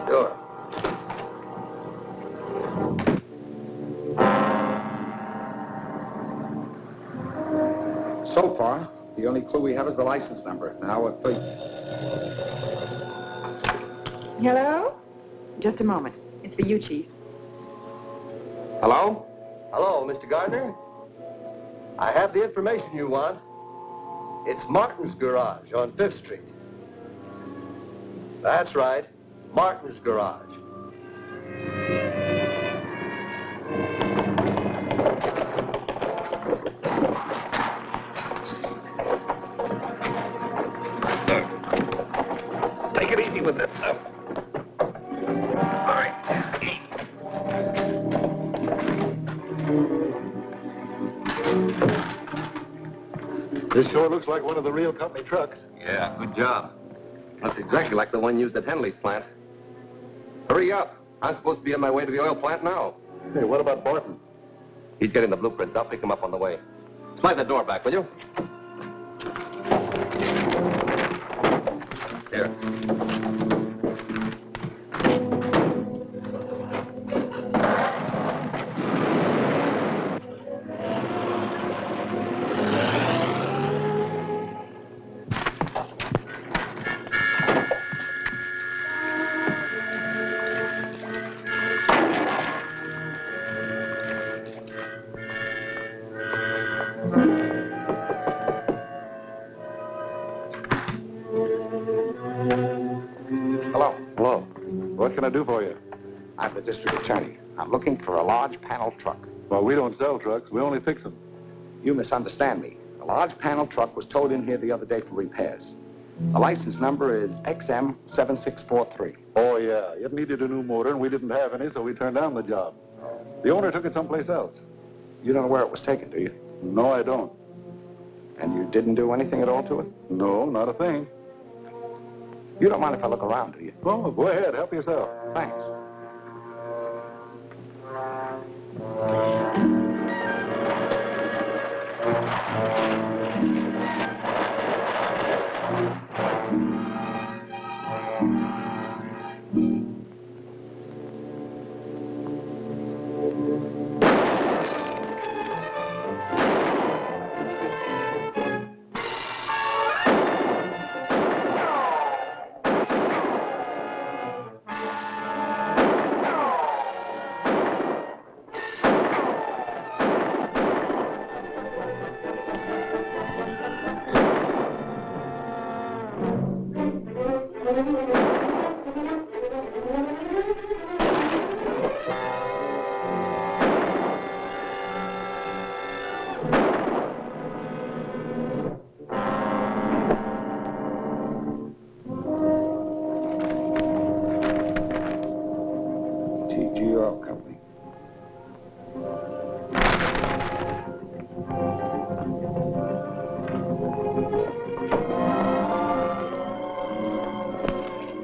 Sure. So far, the only clue we have is the license number. Now, Hello? Just a moment. It's for you, Chief. Hello? Hello, Mr. Gardner. I have the information you want. It's Martin's garage on 5th Street. That's right. Martin's garage. Take it easy with this stuff. All right. This sure looks like one of the real company trucks. Yeah, good job. That's exactly like the one used at Henley's plant. Hurry up. I'm supposed to be on my way to the oil plant now. Hey, what about Barton? He's getting the blueprints. I'll pick him up on the way. Slide the door back, will you? Here. Hello. Hello. What can I do for you? I'm the district attorney. I'm looking for a large panel truck. Well, we don't sell trucks. We only fix them. You misunderstand me. The large panel truck was towed in here the other day for repairs. The license number is XM 7643. Oh, yeah. It needed a new motor, and we didn't have any, so we turned down the job. The owner took it someplace else. You don't know where it was taken, do you? No, I don't. And you didn't do anything at all to it? No, not a thing. You don't mind if I look around, do you? Oh, go ahead. Help yourself. Thanks. GG Oil Company.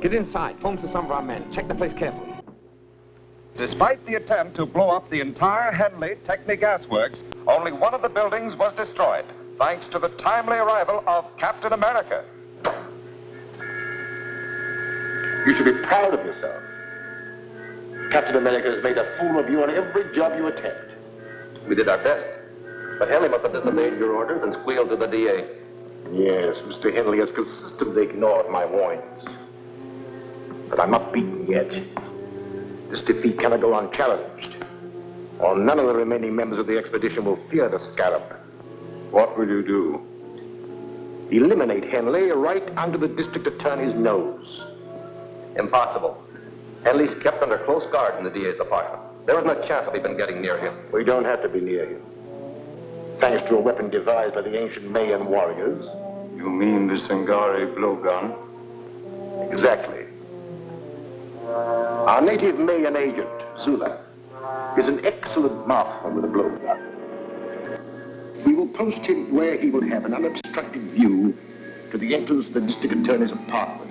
Get inside. Phone for some of our men. Check the place carefully. Despite the attempt to blow up the entire Henley Technic Gas Works, only one of the buildings was destroyed, thanks to the timely arrival of Captain America. You should be proud of yourself. Captain America has made a fool of you on every job you attempt. We did our best. But Henley must have disobeyed your orders and squealed to the DA. Yes, Mr. Henley has consistently ignored my warnings. But I'm not beaten yet. This defeat cannot go unchallenged, or none of the remaining members of the expedition will fear the Scarab. What will you do? Eliminate Henley right under the district attorney's nose. Impossible. Henley's kept under close guard in the DA's apartment. There is no chance of even getting near him. We don't have to be near him. Thanks to a weapon devised by the ancient Mayan warriors. You mean the Singari blowgun? Exactly. Our native Mayan agent, Zula, is an excellent marksman with a blowgun. We will post him where he will have an unobstructed view to the entrance of the district attorney's apartment.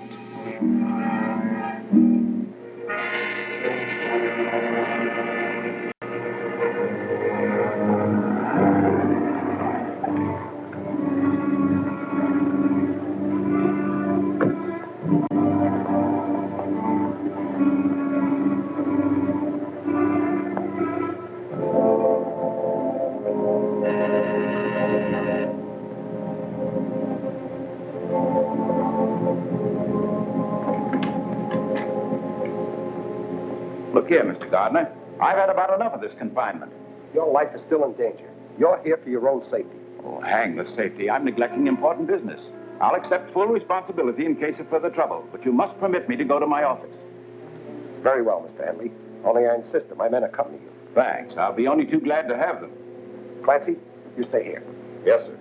Look here, Mr. Gardner. I've had about enough of this confinement. Your life is still in danger. You're here for your own safety. Oh, hang the safety. I'm neglecting important business. I'll accept full responsibility in case of further trouble, but you must permit me to go to my office. Very well, Mr. Henley. Only I insist that my men accompany you. Thanks. I'll be only too glad to have them. Clancy, you stay here. Yes, sir.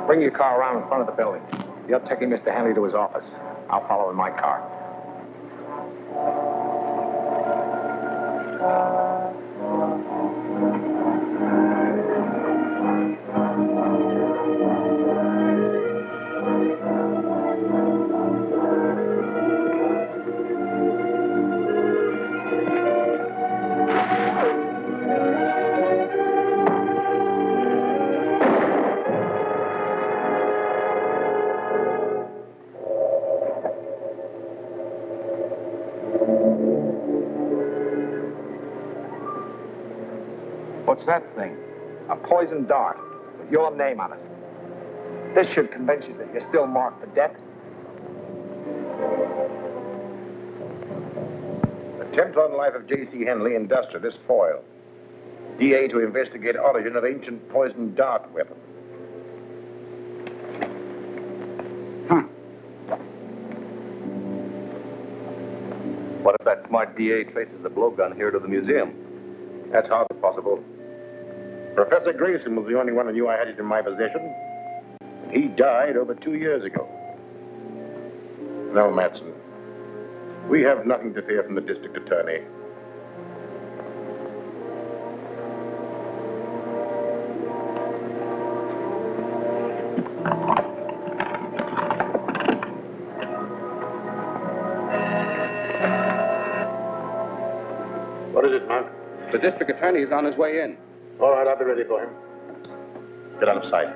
Bring your car around in front of the building. You're taking Mr. Henley to his office. I'll follow in my car. What's that thing? A poison dart with your name on it. This should convince you that you're still marked for death. Attempt on life of J.C. Henley, industrialist, foil. DA to investigate origin of ancient poison dart weapon. What if that smart DA traces the blowgun here to the museum? That's hardly possible. Professor Grayson was the only one who knew I had it in my possession. He died over 2 years ago. No, Matson. We have nothing to fear from the district attorney. What is it, Monk? The district attorney is on his way in. All right, I'll be ready for him. Get out of sight.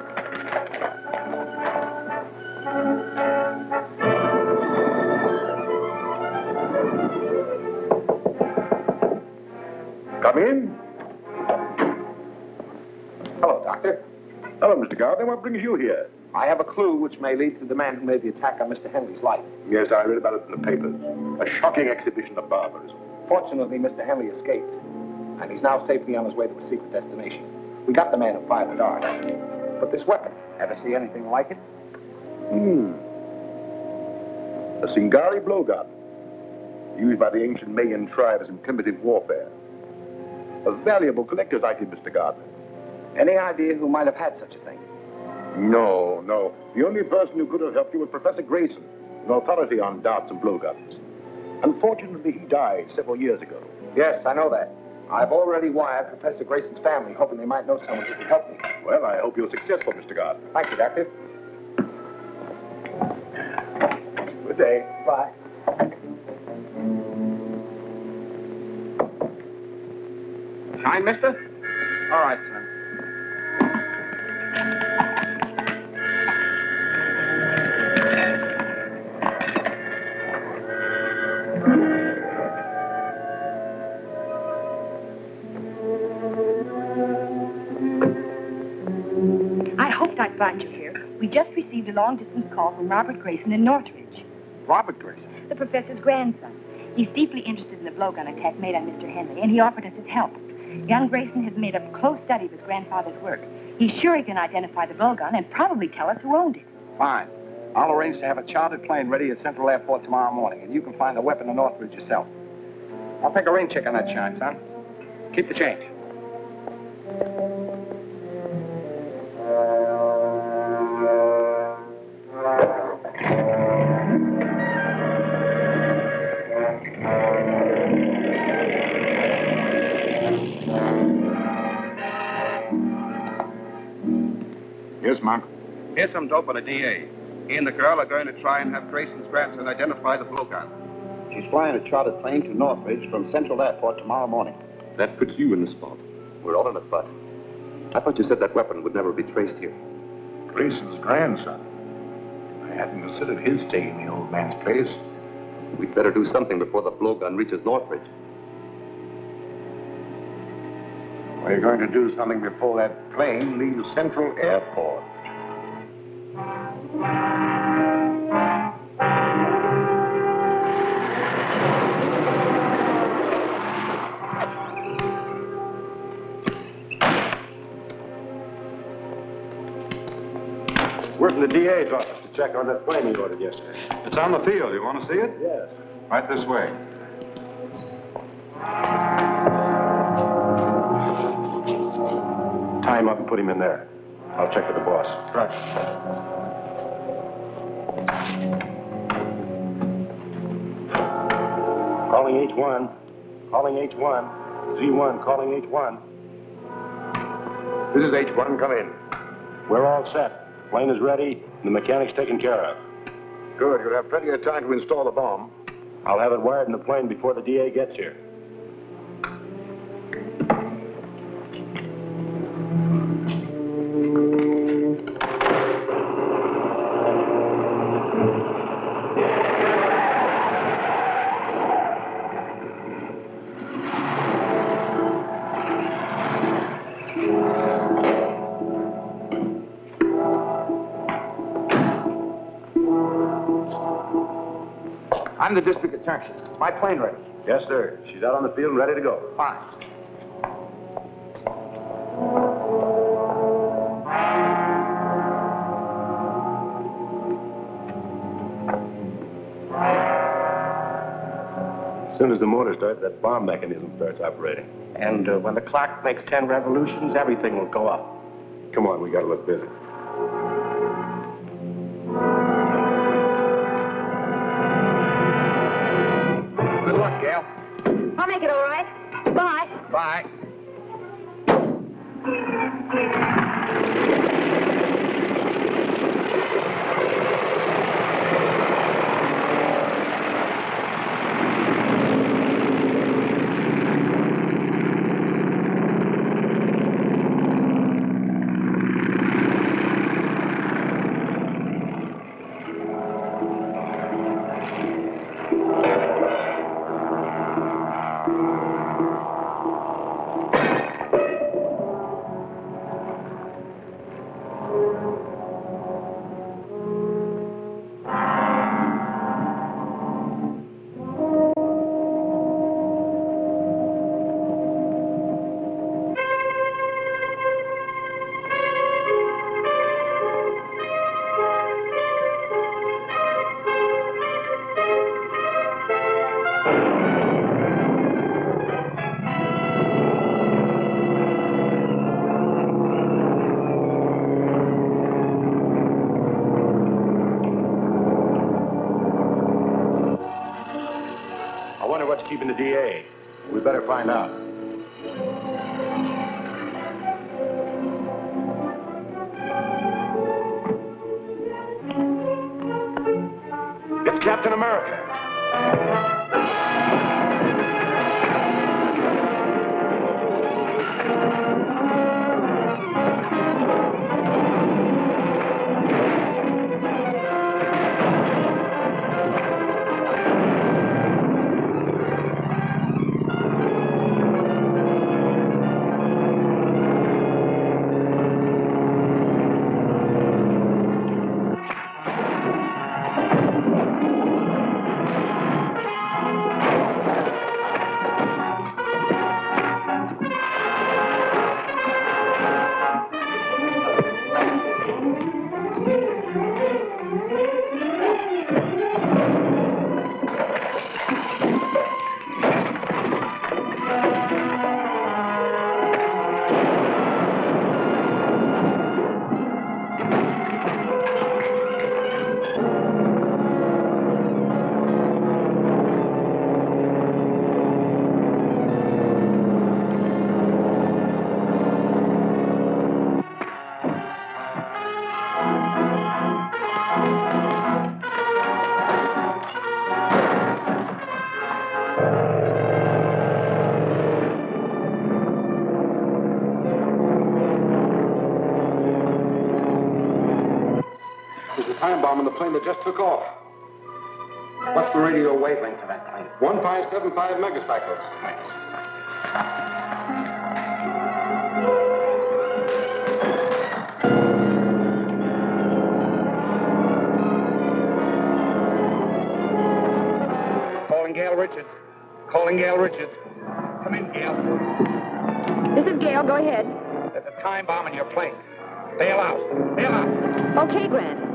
Come in. Hello, Doctor. Hello, Mr. Gardner. What brings you here? I have a clue which may lead to the man who made the attack on Mr. Henley's life. Yes, I read about it in the papers. A shocking exhibition of barbarism. Fortunately, Mr. Henley escaped, and he's now safely on his way to a secret destination. We got the man who fired the dart. But this weapon, ever see anything like it? A Singari blowgun. used by the ancient Mayan tribes in primitive warfare. A valuable collector's item, Mr. Gardner. Any idea who might have had such a thing? No, no. The only person who could have helped you was Professor Grayson, an authority on darts and blowguns. Unfortunately, he died several years ago. Yes, I know that. I've already wired Professor Grayson's family, hoping they might know someone who can help me. Well, I hope you're successful, Mr. Gardner. Thank you, Doctor. Good day. Bye. Shine, mister? All right, son. I hoped I'd find you here. We just received a long-distance call from Robert Grayson in Northridge, Robert Grayson? the professor's grandson. He's deeply interested in the blowgun attack made on Mr. Henry, and he offered us his help. Young Grayson has made a close study of his grandfather's work. He's sure he can identify the blowgun and probably tell us who owned it. Fine. I'll arrange to have a chartered plane ready at Central Airport tomorrow morning, and you can find the weapon in Northridge yourself. I'll take a rain check on that Shine, son. Keep the change. Yes, Mark. Here's some dope on a DA. He and the girl are going to try and have Grayson's grandson identify the blowgun. She's flying a chartered plane to Northridge from Central Airport tomorrow morning. That puts you in the spot. We're all in it, Bud. I thought you said that weapon would never be traced here. Grayson's grandson. I hadn't considered his taking the old man's place. We'd better do something before the blowgun reaches Northridge. We're going to do something before that plane leaves Central Airport. We're from the DA's office to check on that plane he ordered yesterday. It's on the field. You want to see it? Yes. Right this way. Tie him up and put him in there. I'll check with the boss. Right. Calling H1. Calling H1. Z1 calling H1. This is H1. Come in. We're all set. Plane is ready, and the mechanic's taken care of. Good. You'll have plenty of time to install the bomb. I'll have it wired in the plane before the DA gets here. I'm the district attorney. Is my plane ready? Yes, sir. She's out on the field and ready to go. Fine. As soon as the motor starts, that bomb mechanism starts operating. And when the clock makes 10 revolutions, everything will go up. Come on, we gotta look busy. Good luck, Gail. I'll make it all right. Bye. Bye. I wonder what's keeping the DA. We better find out. It's Captain America. There's a time bomb on the plane that just took off. What's the radio wavelength for that plane? 1575 megacycles. Thanks. Calling Gail Richards. Calling Gail Richards. Come in, Gail. This is Gail. Go ahead. There's a time bomb in your plane. Bail out. Bail out. Okay, Grant.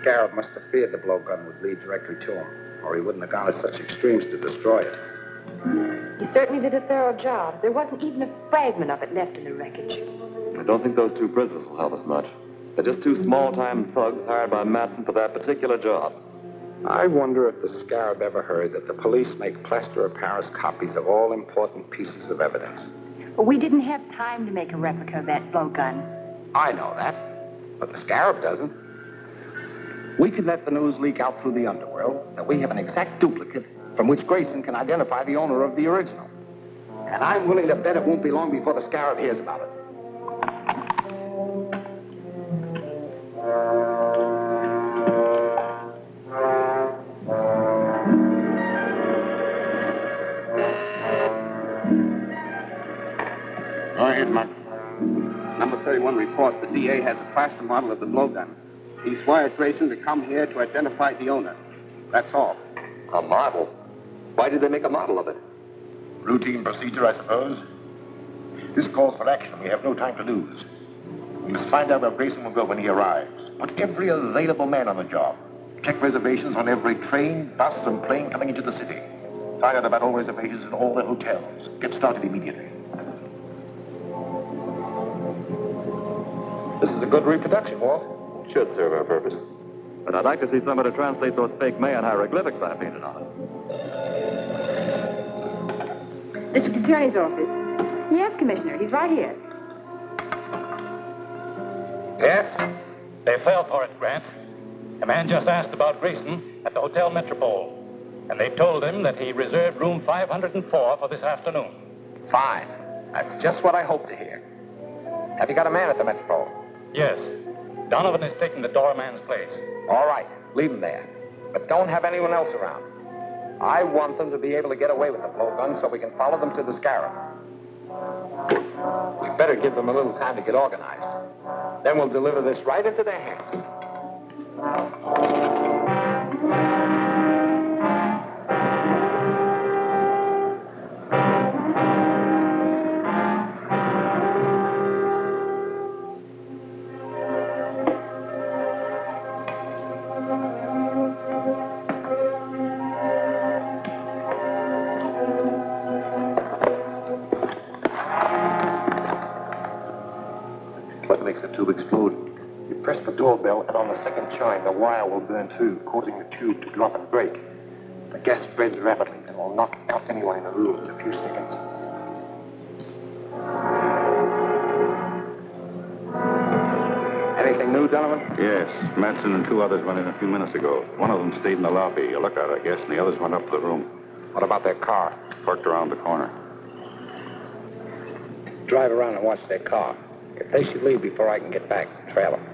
Scarab must have feared the blowgun would lead directly to him, or he wouldn't have gone to such extremes to destroy it. He certainly did a thorough job. There wasn't even a fragment of it left in the wreckage. I don't think those two prisoners will help us much. They're just two small-time thugs hired by Matson for that particular job. I wonder if the Scarab ever heard that the police make plaster of Paris copies of all important pieces of evidence. But we didn't have time to make a replica of that blowgun. I know that, but the Scarab doesn't. We could let the news leak out through the underworld that we have an exact duplicate from which Grayson can identify the owner of the original. And I'm willing to bet it won't be long before the Scarab hears about it. Go ahead, Mark. Number 31 reports the DA has a plaster model of the blowgun. He's wired Grayson to come here to identify the owner. That's all. A model? Why did they make a model of it? Routine procedure, I suppose. This calls for action. We have no time to lose. We must find out where Grayson will go when he arrives. Put every available man on the job. Check reservations on every train, bus, and plane coming into the city. Find out about all reservations in all the hotels. Get started immediately. This is a good reproduction, Walt. Should serve our purpose. But I'd like to see somebody translate those fake Mayan hieroglyphics I painted on it. District Attorney's office. Yes, Commissioner. He's right here. Yes? They fell for it, Grant. A man just asked about Grayson at the Hotel Metropole. And they told him that he reserved room 504 for this afternoon. Fine. That's just what I hoped to hear. Have you got a man at the Metropole? Yes. Donovan is taking the doorman's place. All right. Leave him there. But don't have anyone else around. I want them to be able to get away with the blowgun so we can follow them to the Scarab. We better give them a little time to get organized. Then we'll deliver this right into their hands. explode. You press the doorbell, and on the second chime, the wire will burn through, causing the tube to drop and break. The gas spreads rapidly and will knock out anyone in the room in a few seconds. Anything new, gentlemen? Yes, Madsen and 2 others went in a few minutes ago. One of them stayed in the lobby, a lookout, I guess, and the others went up to the room. What about their car? Parked around the corner. Drive around and watch their car. If they should leave before I can get back, trail them.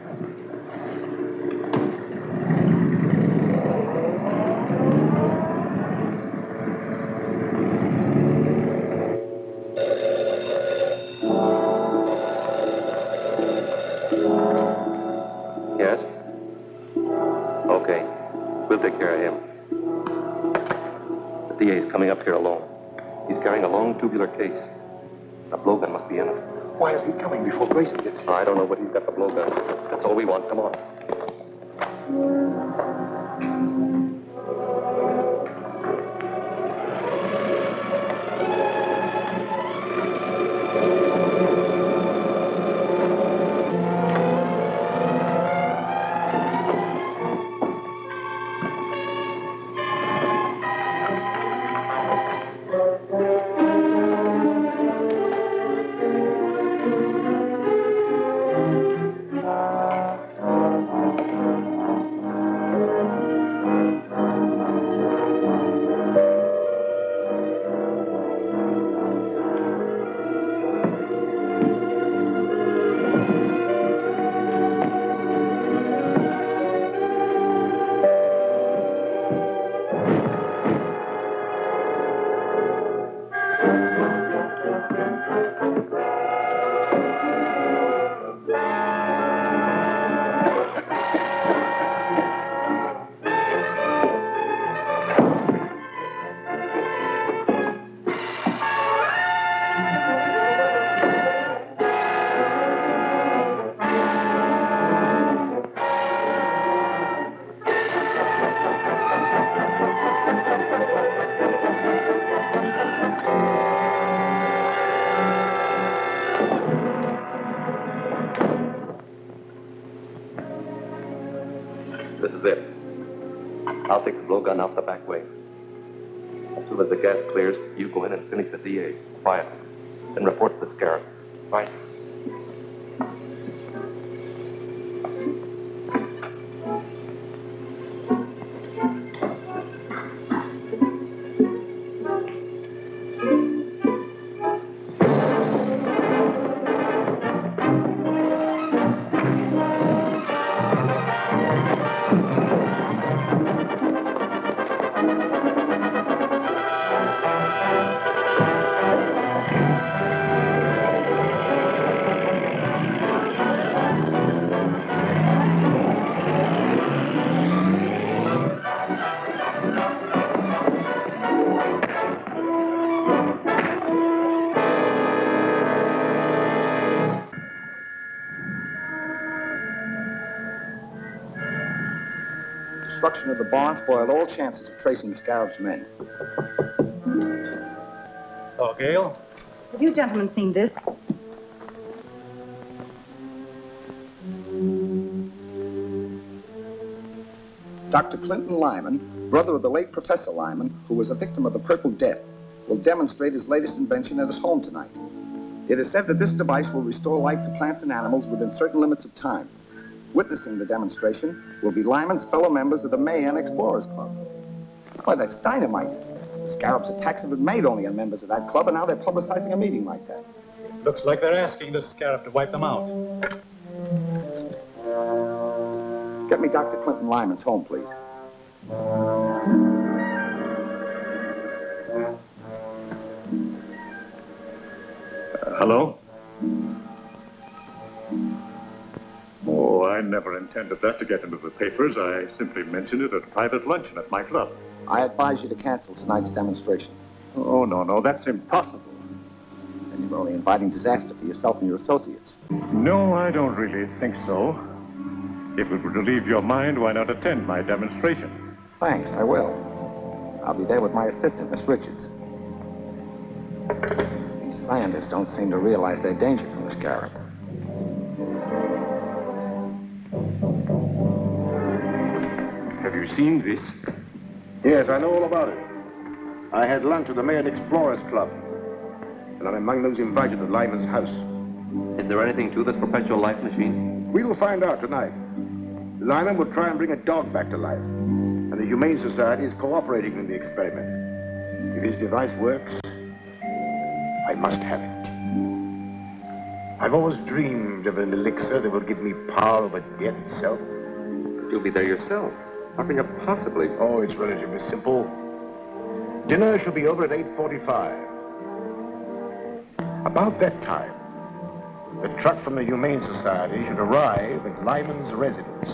Yes? Okay. We'll take care of him. The DA's coming up here alone. He's carrying a long tubular case. A blowgun must be in it. Why is he coming before Grayson gets here? I don't know, but he's got the blowgun. That's all we want. Come on. This is it. I'll take the blowgun out the back way. As soon as the gas clears, you go in and finish the DA. Quiet. Then report to the Scarab. Right. Destruction of the barn spoiled all chances of tracing the Scarab's men. Oh, Gail? Have you gentlemen seen this? Dr. Clinton Lyman, brother of the late Professor Lyman, who was a victim of the Purple Death, will demonstrate his latest invention at his home tonight. It is said that this device will restore life to plants and animals within certain limits of time. Witnessing the demonstration will be Lyman's fellow members of the Mayan Explorers Club. Why, that's dynamite. The Scarab's attacks have been made only on members of that club, and now they're publicizing a meeting like that. Looks like they're asking the Scarab to wipe them out. Get me Dr. Clinton Lyman's home, please. Hello? Oh, I never intended that to get into the papers. I simply mentioned it at a private luncheon at my club. I advise you to cancel tonight's demonstration. Oh, no, that's impossible. Then you're only inviting disaster for yourself and your associates. No, I don't really think so. If it would relieve your mind, why not attend my demonstration? Thanks, I will. I'll be there with my assistant, Miss Richards. These scientists don't seem to realize their danger from the Scarab. you seen this? Yes, I know all about it. I had lunch at the Mayan Explorers Club. And I'm among those invited to Lyman's house. Is there anything to this perpetual life machine? We will find out tonight. Lyman will try and bring a dog back to life. And the Humane Society is cooperating in the experiment. If his device works, I must have it. I've always dreamed of an elixir that will give me power over death itself. You'll be there yourself. How can you possibly? Oh, it's relatively simple. Dinner shall be over at 8:45. About that time, the truck from the Humane Society should arrive at Lyman's residence.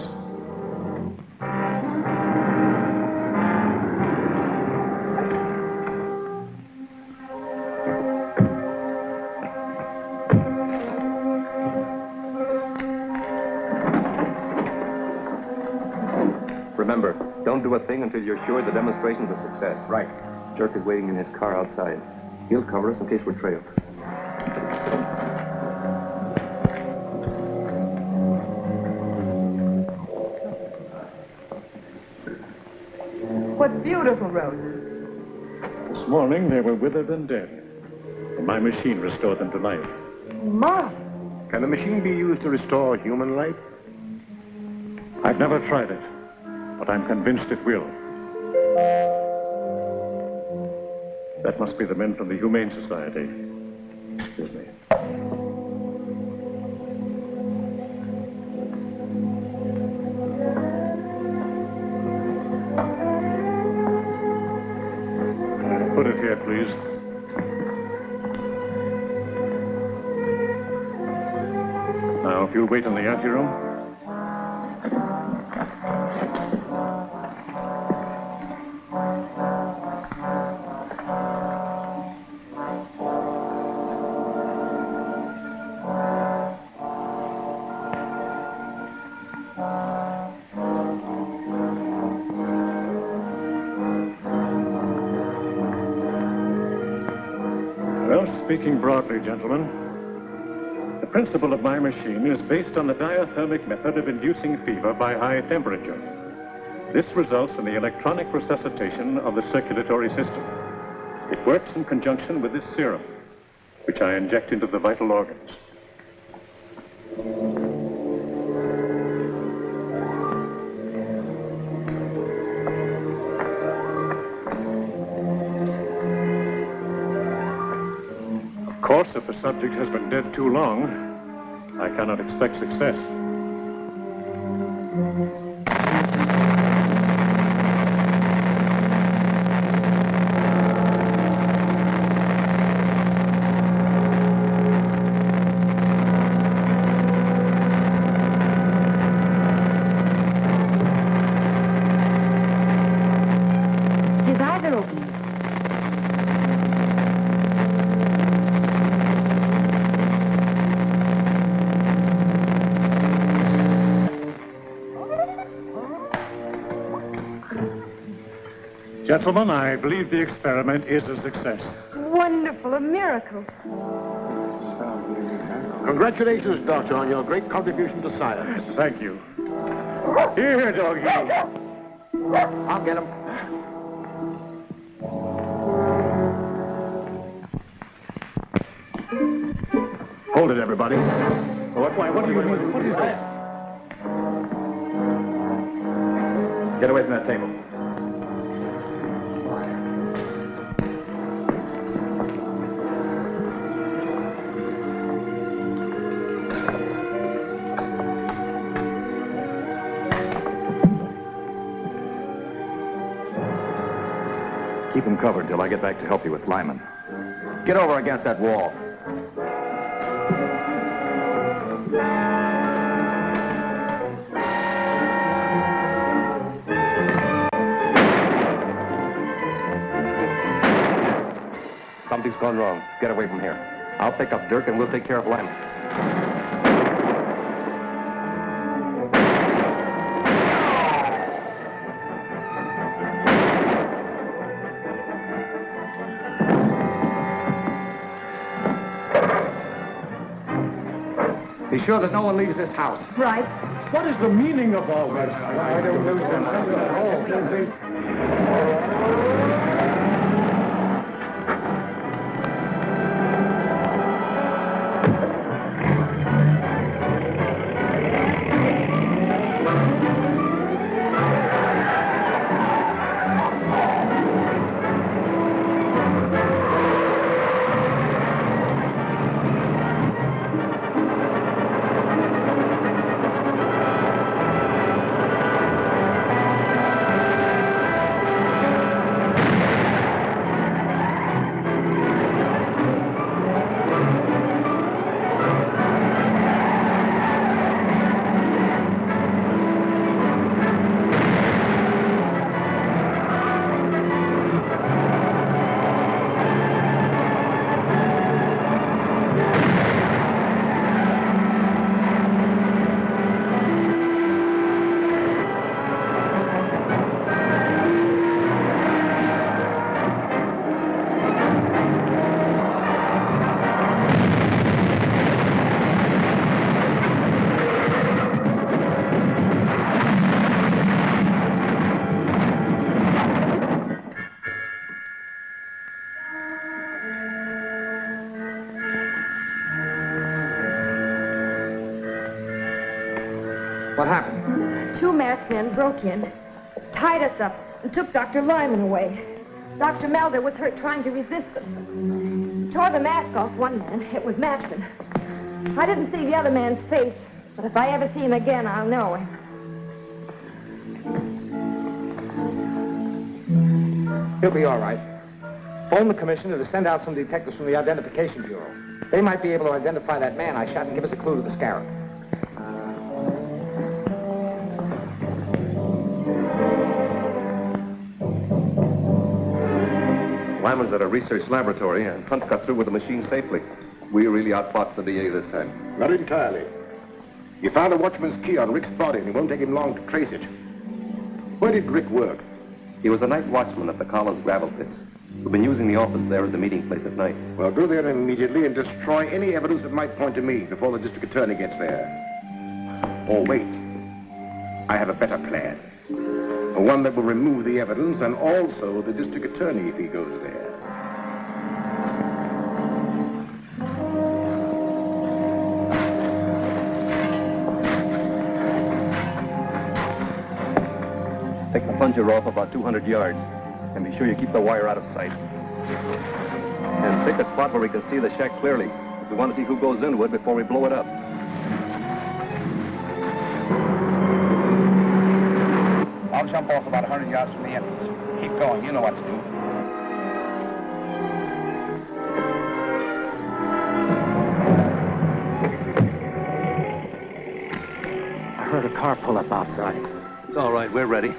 Remember, don't do a thing until you're sure the demonstration's a success. Right. Jerk is waiting in his car outside. He'll cover us in case we're trailed. What beautiful roses. This morning they were withered and dead. And my machine restored them to life. Mom. Can the machine be used to restore human life? I've never tried it, but I'm convinced it will. That must be the men from the Humane Society. Excuse me. Put it here, please. Now, if you'll wait in the anteroom. Speaking broadly, gentlemen, the principle of my machine is based on the diathermic method of inducing fever by high temperature. This results in the electronic resuscitation of the circulatory system. It works in conjunction with this serum, which I inject into the vital organs. Of course, if the subject has been dead too long, I cannot expect success. His eyes are open. Gentlemen, I believe the experiment is a success. Wonderful, a miracle. Congratulations, Doctor, on your great contribution to science. Thank you. Here, doggy. I'll get him. Hold it, everybody. What do you mean? What is this? Get away from that table. Keep him covered till I get back to help you with Lyman. Get over against that wall. Something's gone wrong. Get away from here. I'll pick up Dirk and we'll take care of Lyman. Be sure that no one leaves this house. Right. What is the meaning of all this? I don't know. What happened? Two masked men broke in, tied us up, and took Dr. Lyman away. Dr. Melder was hurt trying to resist them. Tore the mask off one man. It was Maxson. I didn't see the other man's face, but if I ever see him again, I'll know him. He'll be all right. Phone the commissioner to send out some detectives from the Identification Bureau. They might be able to identify that man I shot and give us a clue to the scarab. Lyman's at a research laboratory, and Hunt got through with the machine safely. We really outfoxed the DA this time. Not entirely. You found a watchman's key on Rick's body, and it won't take him long to trace it. Where did Rick work? He was a night watchman at the Collins gravel pits. We've been using the office there as a meeting place at night. Well, go there immediately and destroy any evidence that might point to me before the district attorney gets there. Oh, wait. I have a better plan. One that will remove the evidence and also the district attorney if he goes there. Take the plunger off about 200 yards. And be sure you keep the wire out of sight. And pick a spot where we can see the shack clearly. We want to see who goes into it before we blow it up. I'll jump off about 100 yards from the entrance. Keep going. You know what to do. I heard a car pull up outside. It's all right. We're ready.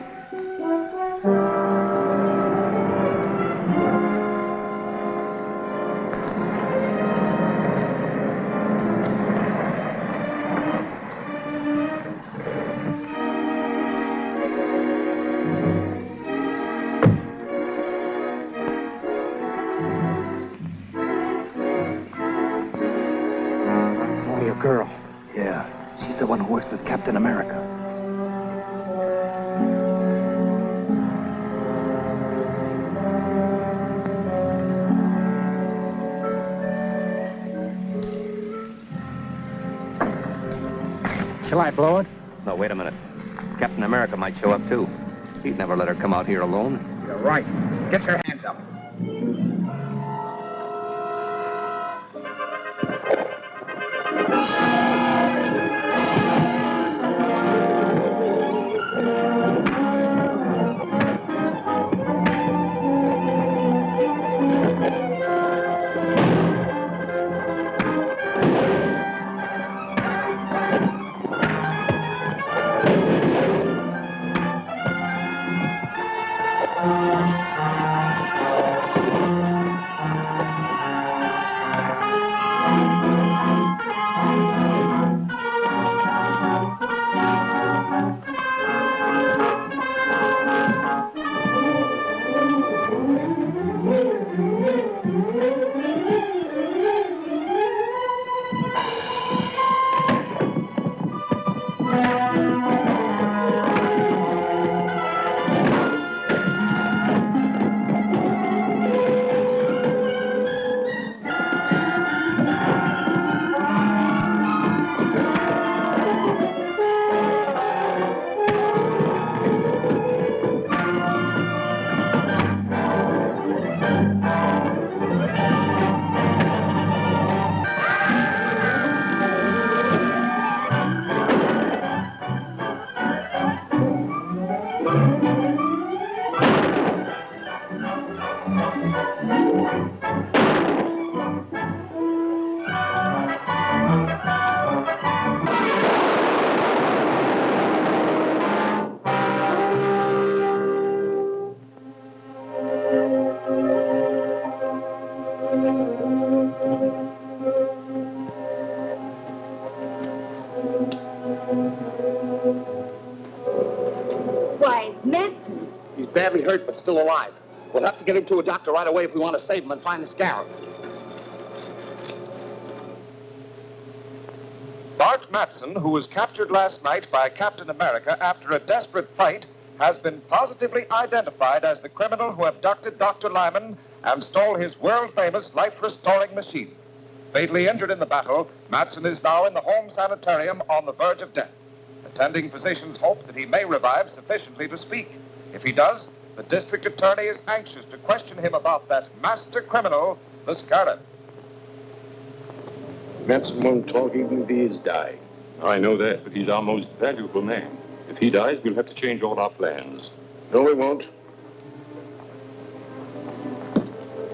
Girl. Yeah, she's the one who works with Captain America. Shall I blow it? No, wait a minute. Captain America might show up, too. He'd never let her come out here alone. You're right. Get your hands up. badly hurt, but still alive. We'll have to get him to a doctor right away if we want to save him and find the scarab. Bart Matson, who was captured last night by Captain America after a desperate fight, has been positively identified as the criminal who abducted Dr. Lyman and stole his world-famous life-restoring machine. Fatally injured in the battle, Matson is now in the home sanitarium on the verge of death. Attending physicians hope that he may revive sufficiently to speak. If he does, the district attorney is anxious to question him about that master criminal, the Scarab. Manson won't talk even if he is dying. I know that, but he's our most valuable man. If he dies, we'll have to change all our plans. No, we won't.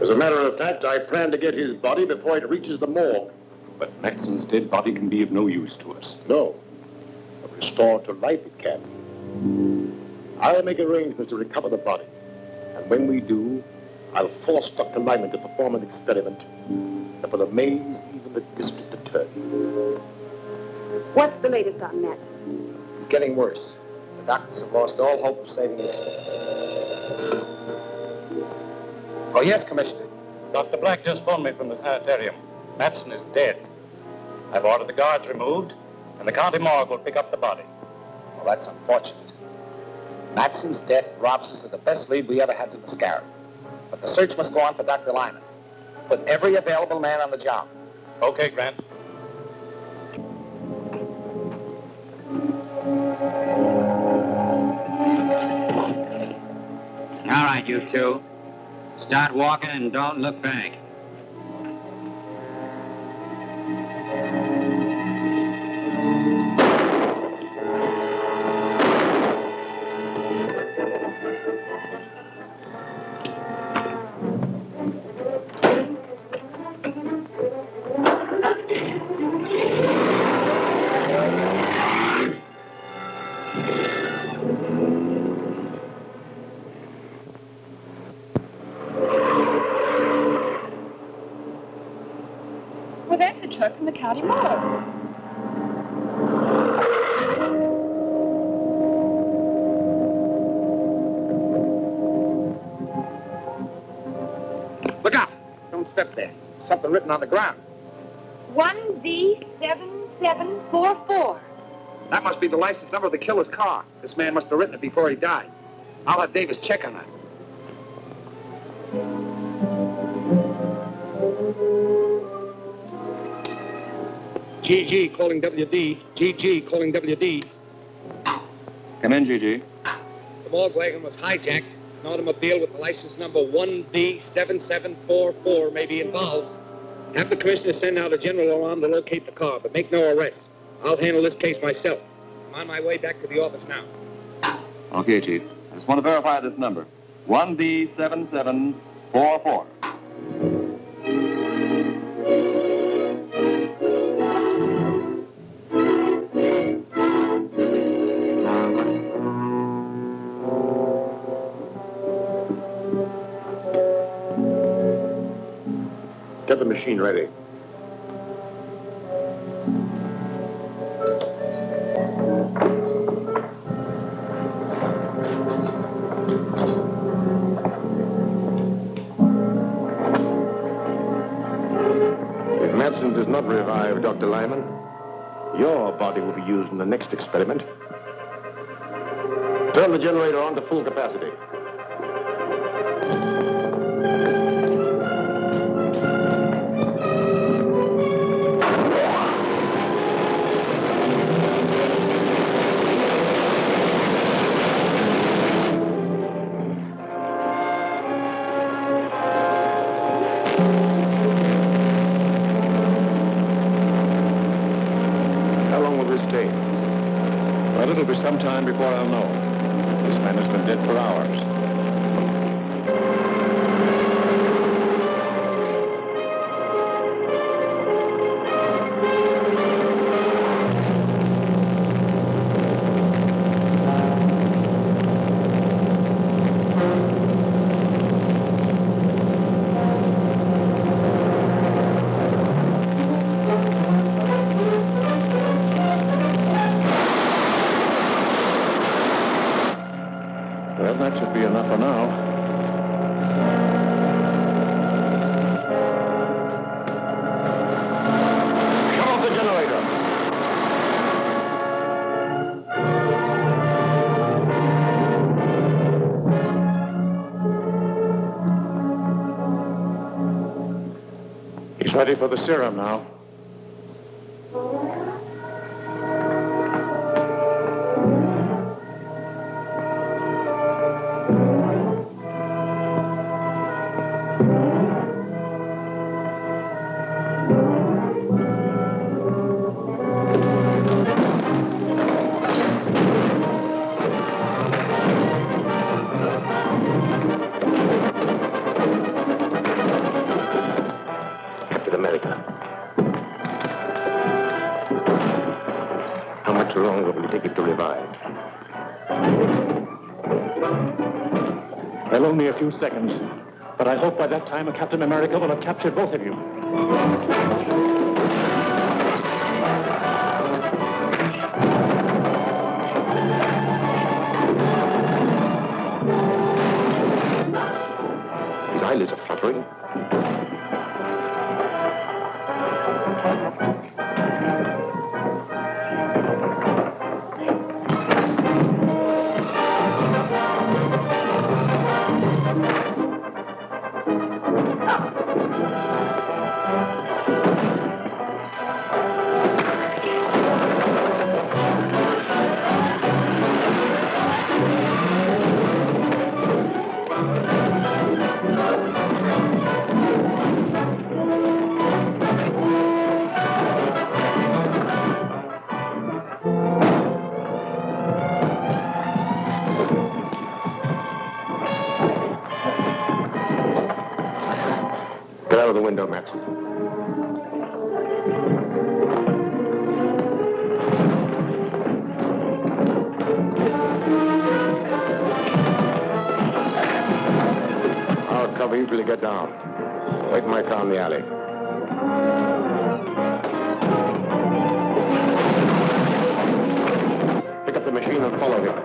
As a matter of fact, I plan to get his body before it reaches the morgue. But Matson's dead body can be of no use to us. No. But restored to life it can. I'll make arrangements to recover the body. And when we do, I'll force Dr. Lyman to perform an experiment that will amaze even the district attorney. What's the latest on that? It's getting worse. The doctors have lost all hope of saving him. Oh, yes, Commissioner. Dr. Black just phoned me from the sanitarium. Matson is dead. I've ordered the guards removed, and the county morgue will pick up the body. Well, that's unfortunate. Matson's death robs us of the best lead we ever had to the Scarab. But the search must go on for Dr. Lyman. Put every available man on the job. Okay, Grant. All right, you two. Start walking and don't look back. Well, there's the truck from the county morgue. Look out! Don't step there. Something written on the ground. 1D7744. That must be the license number of the killer's car. This man must have written it before he died. I'll have Davis check on that. GG calling WD. GG calling WD. Come in, GG. The morgue wagon was hijacked. An automobile with the license number 1D7744 may be involved. Have the commissioner send out a general alarm to locate the car, but make no arrests. I'll handle this case myself. I'm on my way back to the office now. Okay, Chief. I just want to verify this number. 1D7744. Get the machine ready. If Matson does not revive Dr. Lyman, your body will be used in the next experiment. Turn the generator on to full capacity. How long will this take? Well, it'll be some time before I'll know. This man has been dead for hours. Well, that should be enough for now. Shut off the generator. He's ready for the serum now. Captain America. How much longer will it take it to revive? Well, only a few seconds. But I hope by that time Captain America will have captured both of you. His eyelids are fluttering. Get out of the window, Matson. I'll cover you till you get down. Wait in my car in the alley. Pick up the machine and follow him.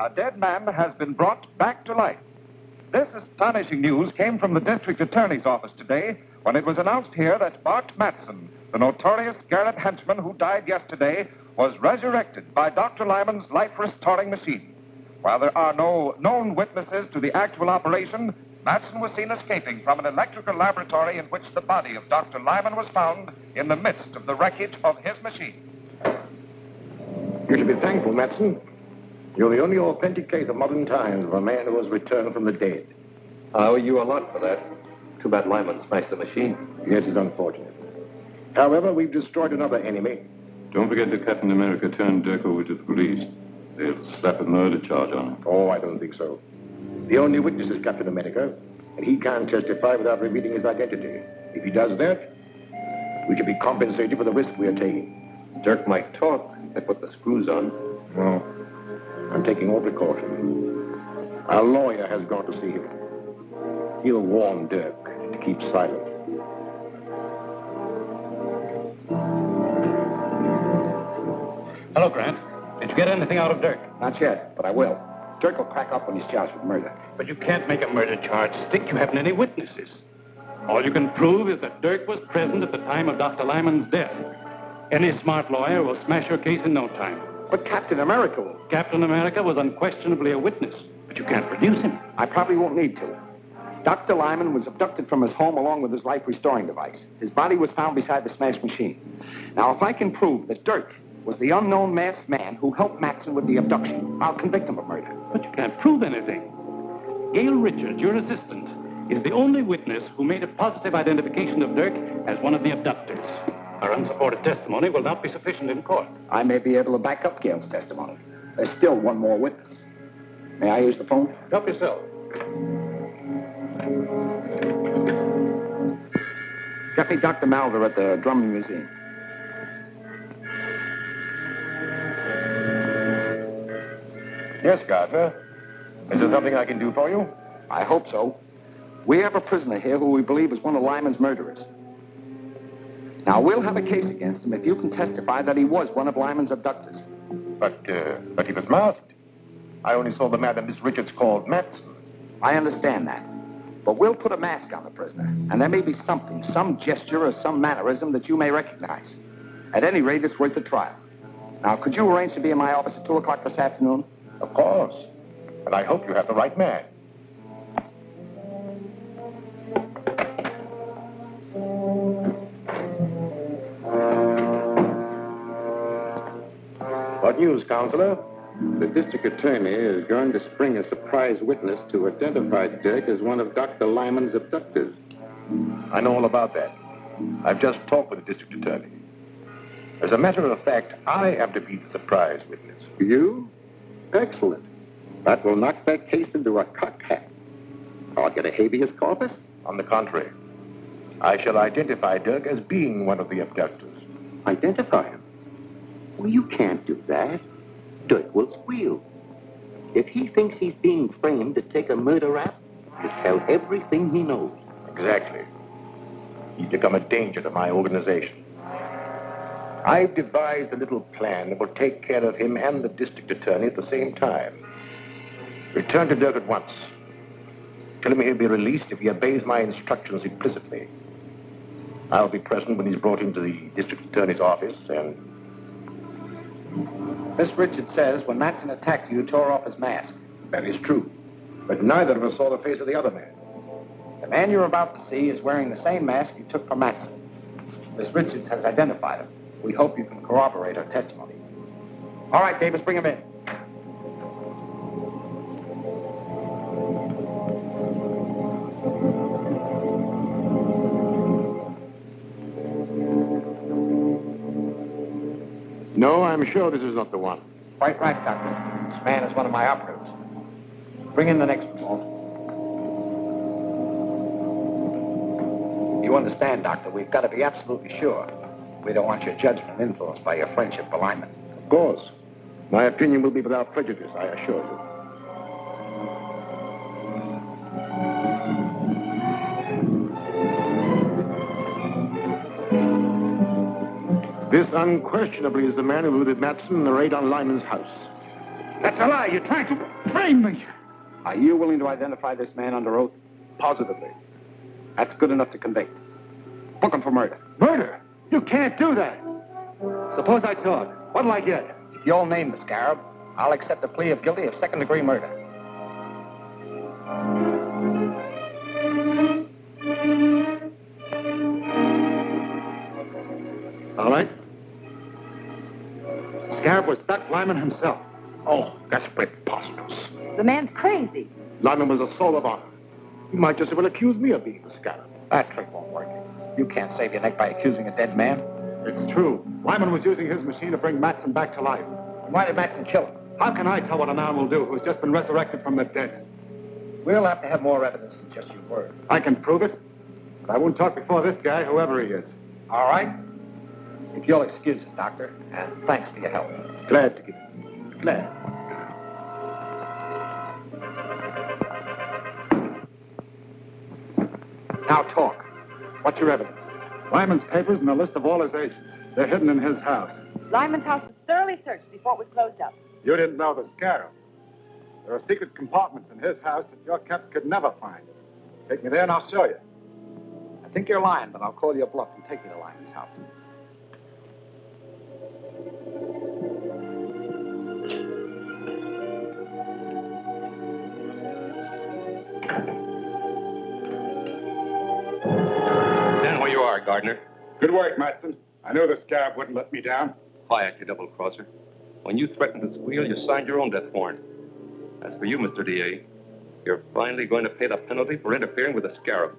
A dead man has been brought back to life. This astonishing news came from the district attorney's office today when it was announced here that Bart Matson, the notorious Garrett henchman who died yesterday, was resurrected by Dr. Lyman's life-restoring machine. While there are no known witnesses to the actual operation, Matson was seen escaping from an electrical laboratory in which the body of Dr. Lyman was found in the midst of the wreckage of his machine. You should be thankful, Matson. You're the only authentic case of modern times of a man who has returned from the dead. I owe you a lot for that. Too bad Lyman smashed the machine. Yes, it's unfortunate. However, we've destroyed another enemy. Don't forget that Captain America turned Dirk over to the police. They'll slap a murder charge on him. Oh, I don't think so. The only witness is Captain America, and he can't testify without revealing his identity. If he does that, we should be compensated for the risk we are taking. Dirk might talk. They put the screws on. No. I'm taking all precautions. Our lawyer has gone to see him. He'll warn Dirk to keep silent. Hello, Grant. Did you get anything out of Dirk? Not yet, but I will. Dirk will crack up when he's charged with murder. But you can't make a murder charge stick. You haven't any witnesses. All you can prove is that Dirk was present at the time of Dr. Lyman's death. Any smart lawyer will smash your case in no time. But Captain America will. Captain America was unquestionably a witness, but you can't produce him. I probably won't need to. Dr. Lyman was abducted from his home along with his life-restoring device. His body was found beside the smashed machine. Now, if I can prove that Dirk was the unknown masked man who helped Matson with the abduction, I'll convict him of murder. But you can't prove anything. Gail Richards, your assistant, is the only witness who made a positive identification of Dirk as one of the abductors. Our unsupported testimony will not be sufficient in court. I may be able to back up Gail's testimony. There's still one more witness. May I use the phone? Help yourself. Get me Dr. Malver at the Drummond Museum. Yes, Gardner. Is there something I can do for you? I hope so. We have a prisoner here who we believe is one of Lyman's murderers. Now, we'll have a case against him if you can testify that he was one of Lyman's abductors. But he was masked. I only saw the man that Miss Richards called Matson. I understand that. But we'll put a mask on the prisoner, and there may be something, some gesture or some mannerism that you may recognize. At any rate, it's worth a trial. Now, could you arrange to be in my office at 2 o'clock this afternoon? Of course. But I hope you have the right man. What news, Counselor? The district attorney is going to spring a surprise witness to identify Dirk as one of Dr. Lyman's abductors. I know all about that. I've just talked with the district attorney. As a matter of fact, I am to be the surprise witness. You? Excellent. That will knock that case into a cocked hat. I'll get a habeas corpus? On the contrary, I shall identify Dirk as being one of the abductors. Identify him? Well, you can't do that. Dirk will squeal. If he thinks he's being framed to take a murder rap, he'll tell everything he knows. Exactly. He's become a danger to my organization. I've devised a little plan that will take care of him and the district attorney at the same time. Return to Dirk at once. Tell him he'll be released if he obeys my instructions implicitly. I'll be present when he's brought into the district attorney's office, and... Miss Richards says when Matson attacked you, tore off his mask. That is true. But neither of us saw the face of the other man. The man you're about to see is wearing the same mask you took from Matson. Miss Richards has identified him. We hope you can corroborate her testimony. All right, Davis, bring him in. No, I'm sure this is not the one. Quite right, Doctor. This man is one of my operatives. Bring in the next one, Walt. You understand, Doctor, we've got to be absolutely sure. We don't want your judgment influenced by your friendship for Lyman. Of course. My opinion will be without prejudice, I assure you. This unquestionably is the man who looted Matson in the raid on Lyman's house. That's a lie. You're trying to frame me. Are you willing to identify this man under oath? Positively. That's good enough to convict. Book him for murder. Murder? You can't do that. Suppose I talk. What'll I get? If you'll name the scarab, I'll accept a plea of guilty of second-degree murder. All right. Scarab was Doc Lyman himself. Oh, that's preposterous. The man's crazy. Lyman was a soul of honor. He might just as well accuse me of being the Scarab. That trick won't work. You can't save your neck by accusing a dead man. It's true. Lyman was using his machine to bring Matson back to life. Why did Matson kill him? How can I tell what a man will do who's just been resurrected from the dead? We'll have to have more evidence than just your word. I can prove it, but I won't talk before this guy, whoever he is. All right. If you'll excuse us, Doctor, and thanks for your help. Glad to give it. Glad. Now talk. What's your evidence? Lyman's papers and a list of all his agents. They're hidden in his house. Lyman's house was thoroughly searched before it was closed up. You didn't know the Scarab. There are secret compartments in his house that your caps could never find. Take me there and I'll show you. I think you're lying, but I'll call your bluff and take you to Lyman's house. Stand where you are, Gardner. Good work, Matson. I knew the scab wouldn't let me down. Quiet, you double-crosser. When you threatened to squeal, you signed your own death warrant. As for you, Mr. D.A., you're finally going to pay the penalty for interfering with the scarab.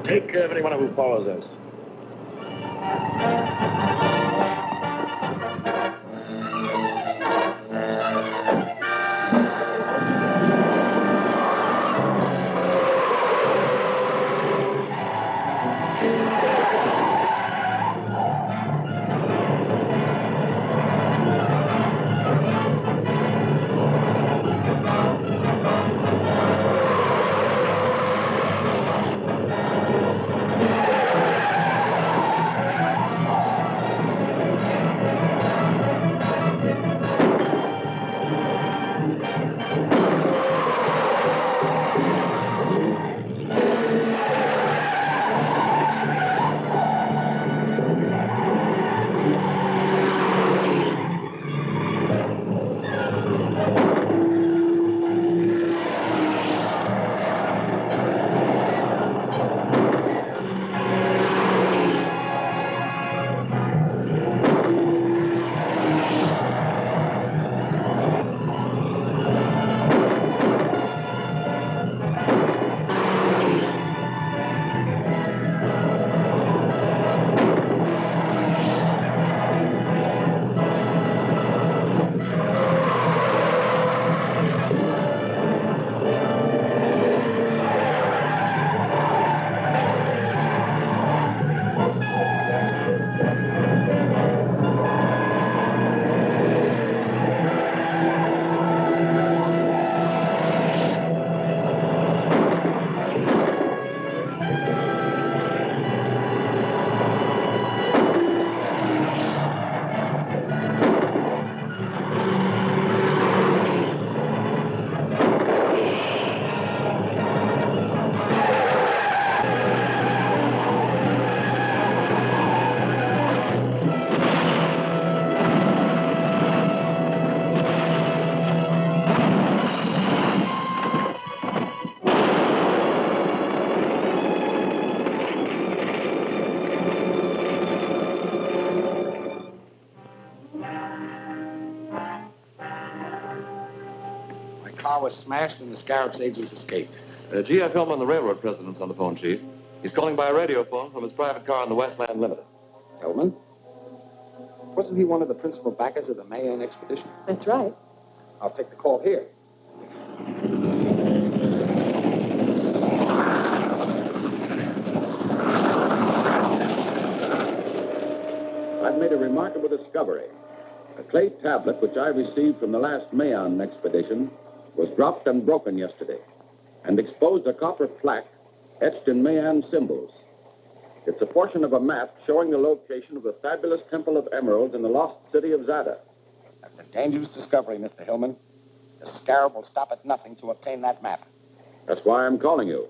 Take care of anyone who follows us. car was smashed and the Scarab's agents escaped. G.F. Hillman, the railroad president's on the phone, Chief. He's calling by a radio phone from his private car on the Westland Limited. Hillman? Wasn't he one of the principal backers of the Mayan expedition? That's right. I'll take the call here. I've made a remarkable discovery. A clay tablet which I received from the last Mayan expedition was dropped and broken yesterday and exposed a copper plaque etched in Mayan symbols. It's a portion of a map showing the location of the fabulous Temple of Emeralds in the lost city of Zada. That's a dangerous discovery, Mr. Hillman. The Scarab will stop at nothing to obtain that map. That's why I'm calling you.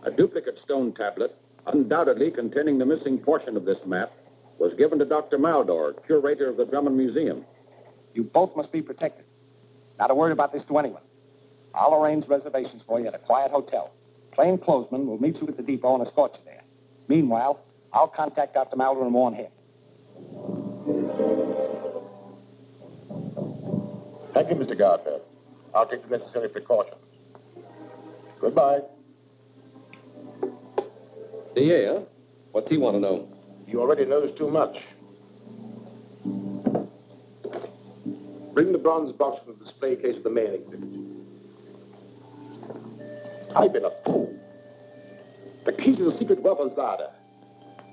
A duplicate stone tablet, undoubtedly containing the missing portion of this map, was given to Dr. Maldor, curator of the Drummond Museum. You both must be protected. Not a word about this to anyone. I'll arrange reservations for you at a quiet hotel. Plainclothesmen will meet you at the depot and escort you there. Meanwhile, I'll contact Dr. Maldor and warn him. Thank you, Mr. Gardner. I'll take the necessary precautions. Goodbye. DA, huh? What's he want to know? He already knows too much. Bring the bronze box from the display case of the Mayan exhibit. I've been a fool. The key to the secret wealth of Zada.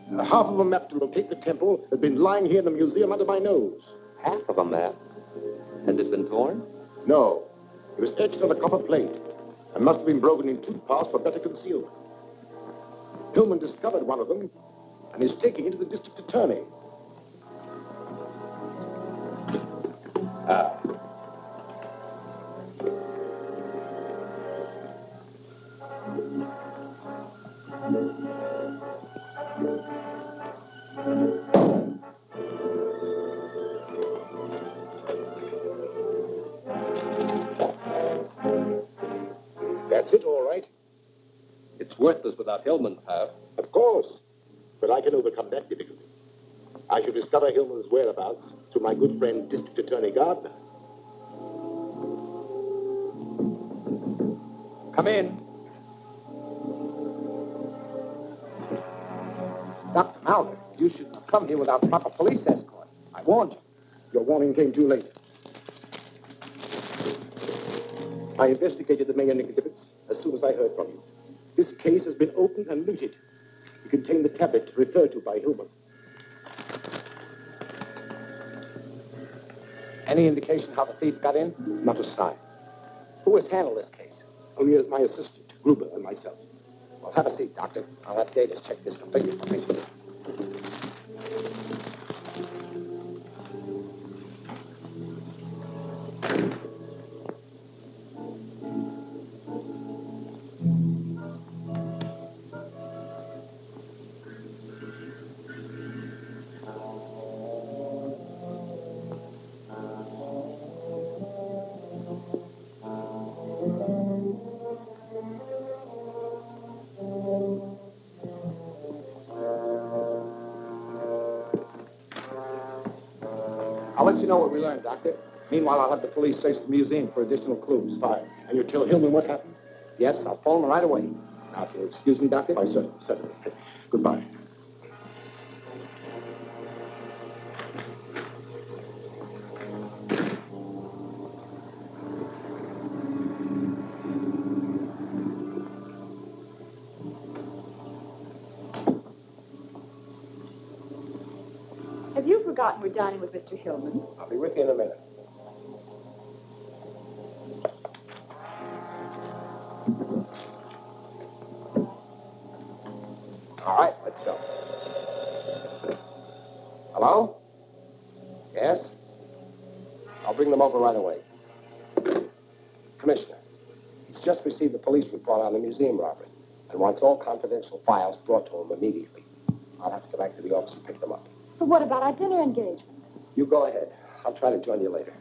Half of a map to locate the temple has been lying here in the museum under my nose. Half of a map? Has it been torn? No. It was etched on a copper plate and must have been broken in 2 parts for better concealment. Hillman discovered one of them and is taking it to the district attorney. That's it, all right. It's worthless without Hillman's half. Of course. But I can overcome that difficulty. I shall discover Hillman's whereabouts through my good friend, District Attorney Gardner. Come in. Dr. Maldor, you should have come here without proper police escort. I warned you. Your warning came too late. I investigated the Mayan exhibits as soon as I heard from you. This case has been opened and looted. It contained the tablet referred to by Hillman. Any indication how the thief got in? Not a sign. Who has handled this case? Only as my assistant, Gruber, and myself. Well, have a seat, Doctor. I'll have Davis check this completely for me. I'll let you know what we learned, Doctor. Meanwhile, I'll have the police search the museum for additional clues. Fine. And you tell Hillman what happened? Yes, I'll phone him right away. Now, if you'll excuse me, Doctor. Why, certainly. Goodbye. Have you forgotten we're dining with Mr. Hillman? I'll be with you in a minute. All right, let's go. Hello? Yes? I'll bring them over right away. Commissioner, he's just received the police report on the museum robbery and wants all confidential files brought to him immediately. I'll have to go back to the office and pick them up. But what about our dinner engagement? You go ahead. I'll try to join you later.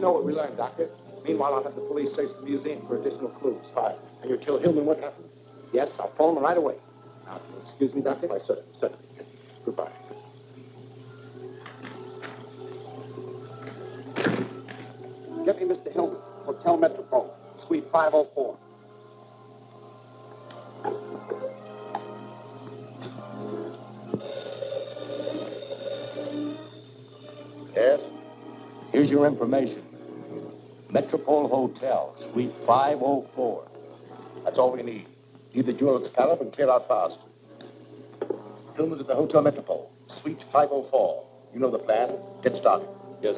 you know what we learned, Doctor. Meanwhile, I'll have the police search the museum for additional clues. Fine. And you tell Hillman what happened? Yes, I'll phone him right away. Now, excuse me, Doctor? Why, certainly. Goodbye. Get me Mr. Hillman, Hotel Metropole, Suite 504. Yes? Here's your information. Metropole Hotel, Suite 504. That's all we need. Leave the jewel at Scallop and clear out fast. Hillman's at the Hotel Metropole, Suite 504. You know the plan. Get started. Yes.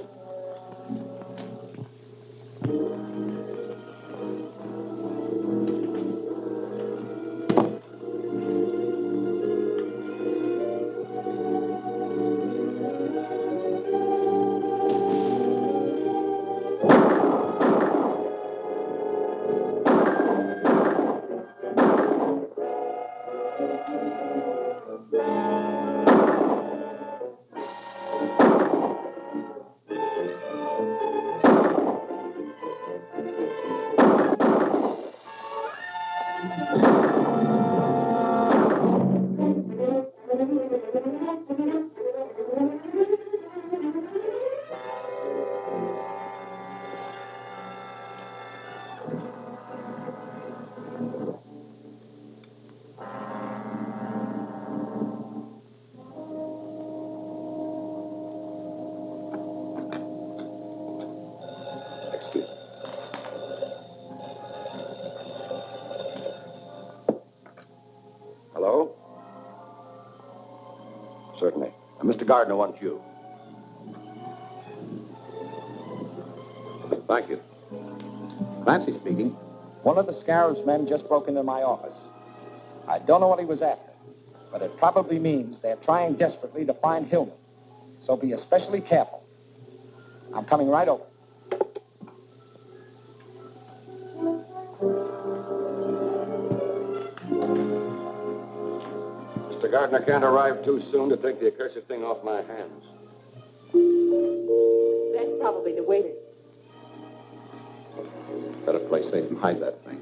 Hello? Certainly. Mr. Gardner wants you. Thank you. Clancy speaking. One of the Scarab's men just broke into my office. I don't know what he was after, but it probably means they're trying desperately to find Hillman. So be especially careful. I'm coming right over. Mr. Gardner can't arrive too soon to take the accursed thing off my hands. That's probably the waiter. Better play safe and hide that thing.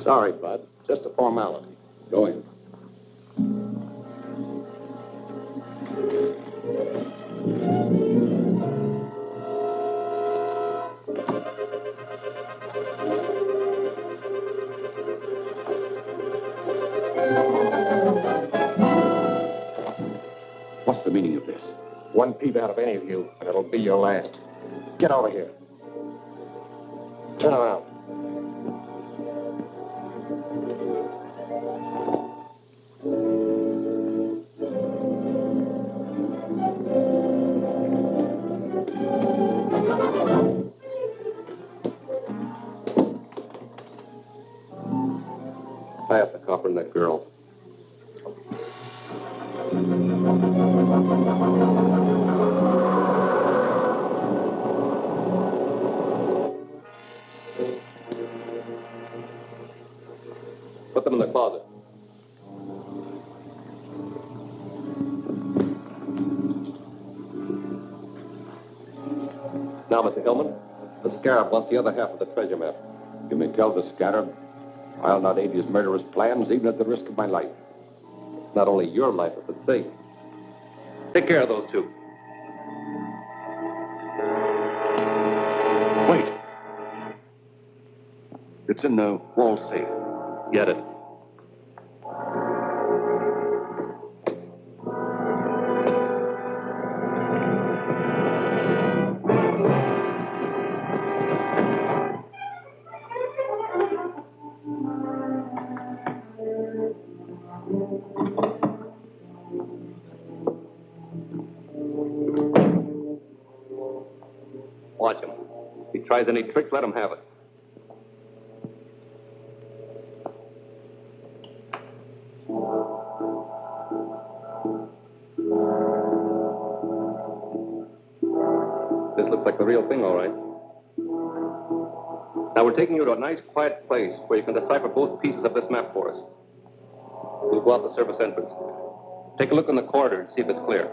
Sorry, Bud. Just a formality. Go in. What's the meaning of this? One peep out of any of you, and it'll be your last. Get over here. Turn around. Tie up the copper and that girl. Put them in the closet. Now, Mr. Hillman, the Scarab wants the other half of the treasure map. You may tell the Scarab I'll not aid his murderous plans, even at the risk of my life. Not only your life, but the thing. Take care of those two. Wait. It's in the wall safe. Get it. Watch him. If he tries any tricks, let him have it. This looks like the real thing, all right. Now, we're taking you to a nice, quiet place where you can decipher both pieces of this map for us. We'll go out the service entrance. Take a look in the corridor and see if it's clear.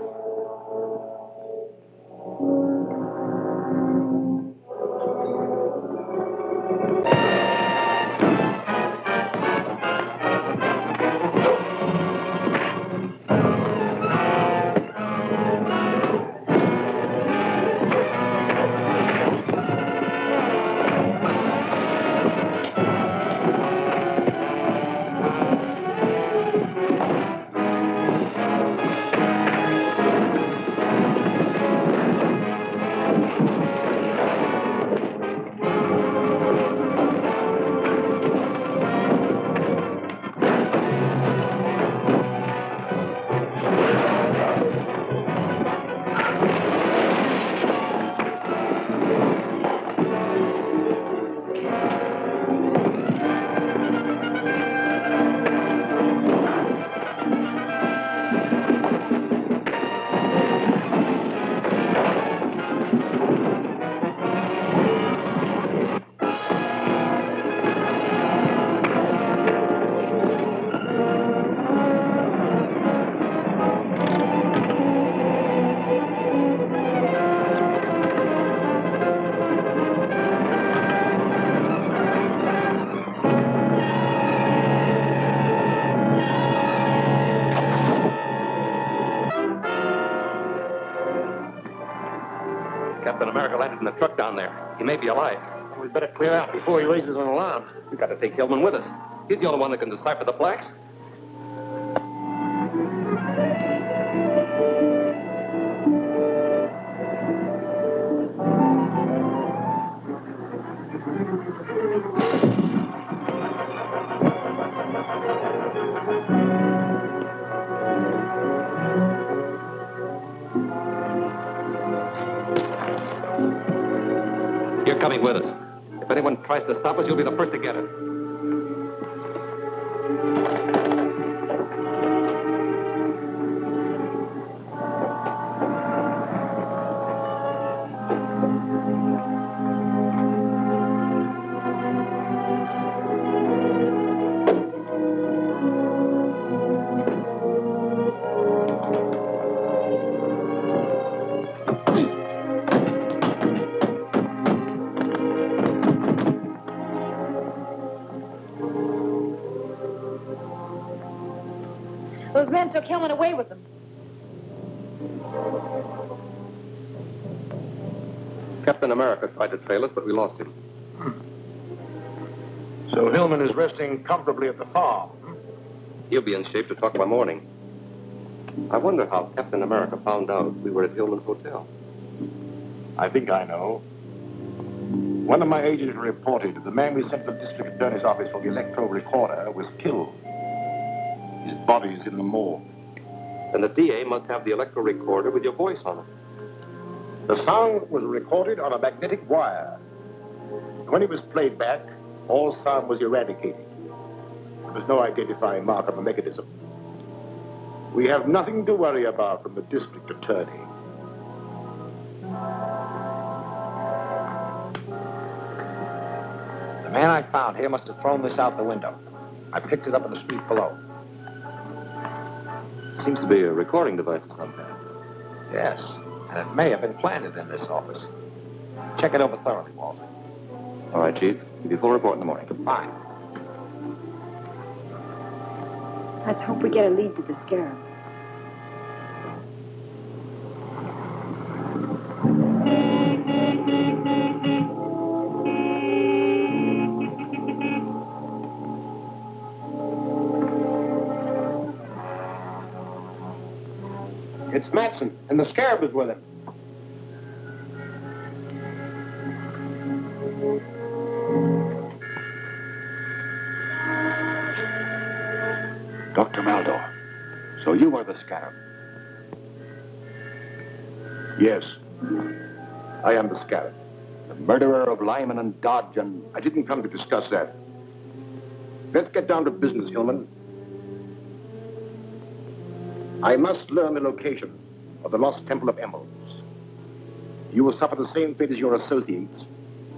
Captain America landed in the truck down there. He may be alive. We'd better clear out before he raises an alarm. We've got to take Hillman with us. He's the only one that can decipher the plaques. You're coming with us. If anyone tries to stop us, you'll be the first to get it. Those men took Hillman away with them. Captain America tried to trail us, but we lost him. So Hillman is resting comfortably at the farm. He'll be in shape to talk by morning. I wonder how Captain America found out we were at Hillman's hotel. I think I know. One of my agents reported that the man we sent to the district attorney's office for the electro recorder was killed. His body is in the morgue. And the DA must have the electro recorder with your voice on it. The sound was recorded on a magnetic wire. When it was played back, all sound was eradicated. There was no identifying mark on the mechanism. We have nothing to worry about from the district attorney. The man I found here must have thrown this out the window. I picked it up in the street below. Seems to be a recording device of some kind. Yes, and it may have been planted in this office. Check it over thoroughly, Walter. All right, Chief. Give you a full report in the morning. Fine. Let's hope we get a lead to the Scarab. It's Matson, and the Scarab is with him. Dr. Maldor, so you are the Scarab. Yes, I am the Scarab. The murderer of Lyman and Dodge and... I didn't come to discuss that. Let's get down to business, Hillman. I must learn the location of the lost Temple of Emeralds. You will suffer the same fate as your associates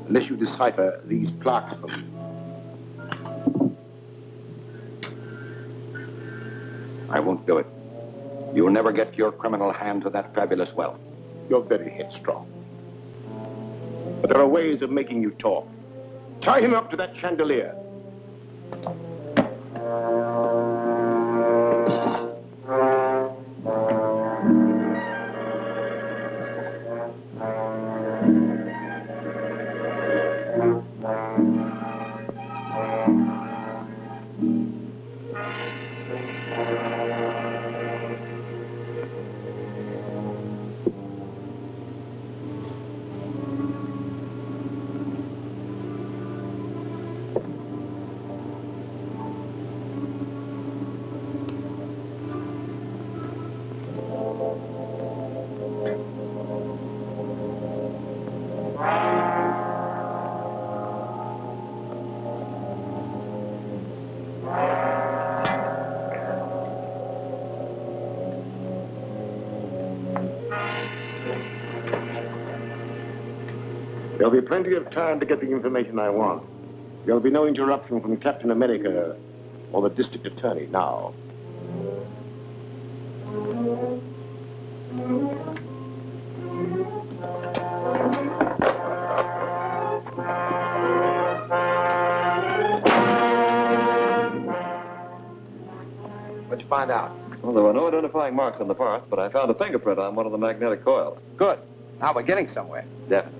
unless you decipher these plaques for me. I won't do it. You'll never get your criminal hand to that fabulous wealth. You're very headstrong. But there are ways of making you talk. Tie him up to that chandelier. There'll be plenty of time to get the information I want. There'll be no interruption from Captain America or the district attorney now. What'd you find out? Well, there were no identifying marks on the parts, but I found a fingerprint on one of the magnetic coils. Good. Now we're getting somewhere. Definitely.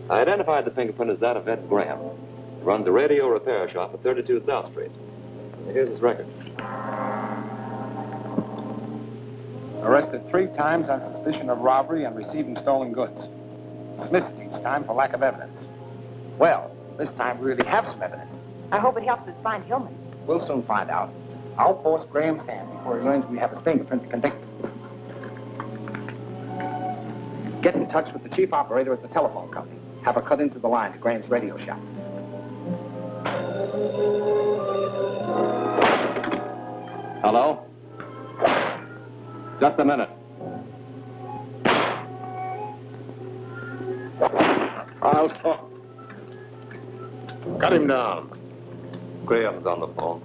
I identified the fingerprint as that of Ed Graham. He runs a radio repair shop at 32 South Street. Here's his record. Arrested 3 times on suspicion of robbery and receiving stolen goods. Dismissed each time for lack of evidence. Well, this time we really have some evidence. I hope it helps us find Hillman. We'll soon find out. I'll force Graham's hand before he learns we have his fingerprint to convict him. Get in touch with the chief operator at the telephone company. Have her cut into the line to Graham's radio shop. Hello? Just a minute. I'll talk. Cut him down. Graham's on the phone.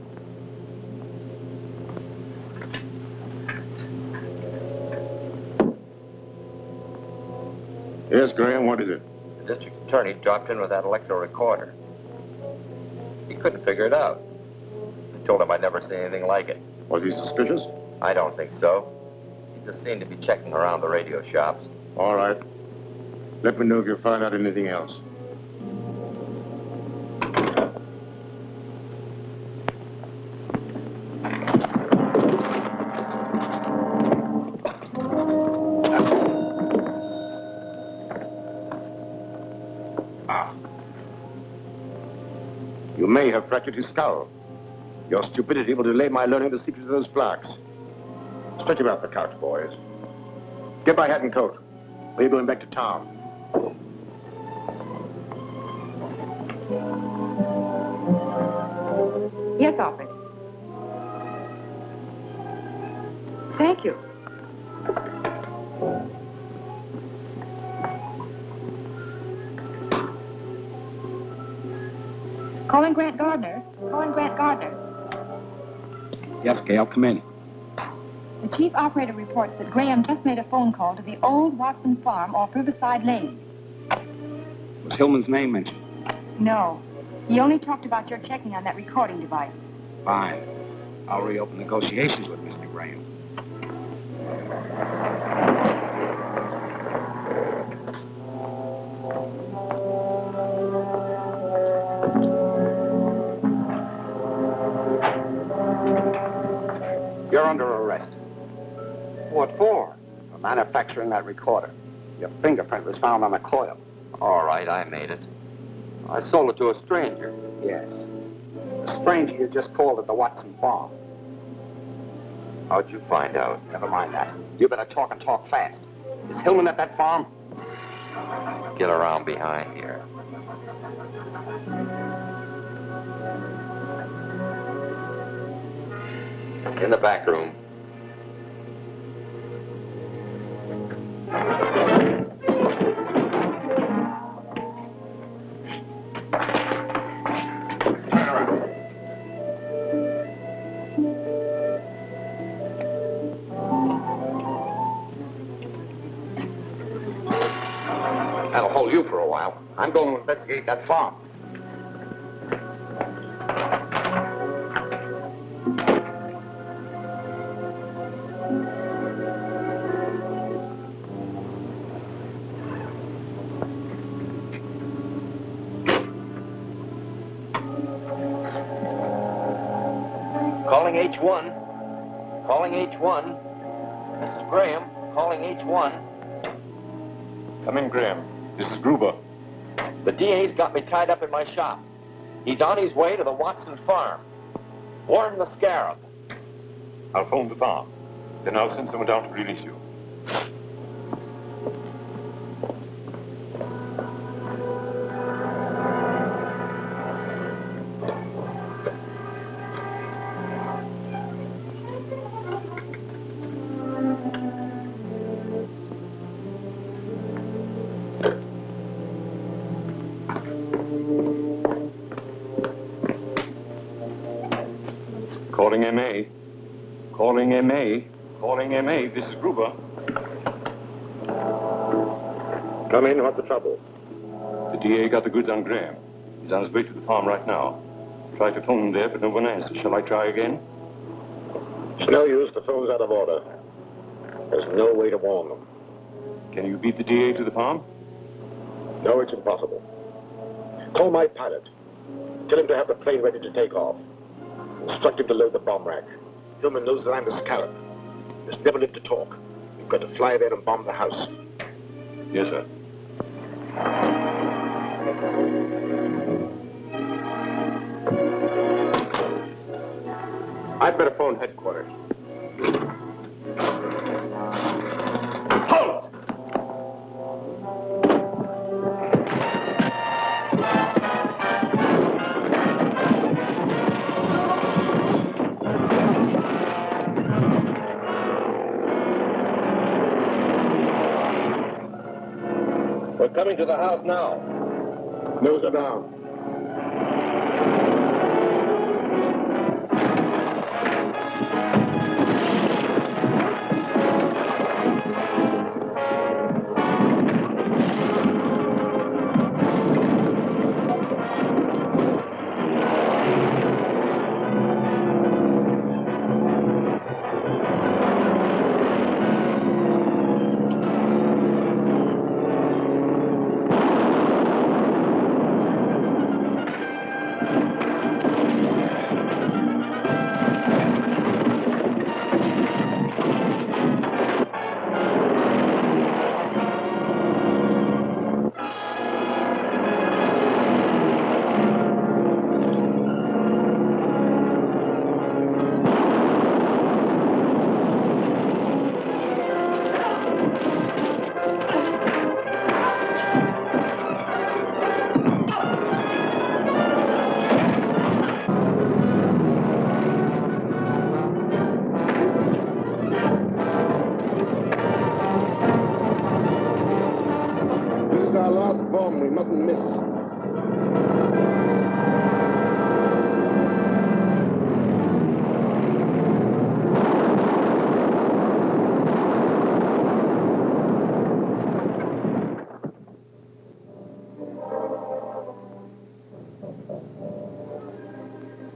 Yes, Graham, what is it? The district attorney dropped in with that electro recorder. He couldn't figure it out. I told him I'd never seen anything like it. Was he suspicious? I don't think so. He just seemed to be checking around the radio shops. All right. Let me know if you find out anything else. You may have fractured his skull. Your stupidity will delay my learning the secret of those plaques. Stretch him out the couch, boys. Get my hat and coat. We're going back to town. Yes, operator. Thank you. Calling Grant Gardner. Calling Grant Gardner. Yes, Gail, come in. The chief operator reports that Graham just made a phone call to the old Watson farm off Riverside Lane. Was Hillman's name mentioned? No. He only talked about your checking on that recording device. Fine. I'll reopen negotiations with Mr. Graham. You're under arrest. What for? For manufacturing that recorder. Your fingerprint was found on the coil. All right, I made it. I sold it to a stranger. Yes. The stranger you just called at the Watson farm. How'd you find out? Never mind that. You better talk and talk fast. Is Hillman at that farm? Get around behind here. In the back room. That'll hold you for a while. I'm going to investigate that farm. Calling H1. Calling H1. Mrs. Graham, calling H1. Come in, Graham. This is Gruber. The DA's got me tied up in my shop. He's on his way to the Watson farm. Warn the Scarab. I'll phone the farm. Then I'll send someone down to release you. Calling MA. Calling MA. Calling MA. This is Gruber. Come in. What's the trouble? The DA got the goods on Graham. He's on his way to the farm right now. Tried to phone him there, but no one answers. Shall I try again? It's no use. The phone's out of order. There's no way to warn them. Can you beat the DA to the farm? No, it's impossible. Call my pilot. Tell him to have the plane ready to take off. Instruct him to load the bomb rack. Hillman knows that I'm the Scarab. There's never lived to talk. We've got to fly there and bomb the house. Yes, sir. I'd better phone headquarters. Halt! We're coming to the house now. Nose are down. This is our last bomb. We mustn't miss.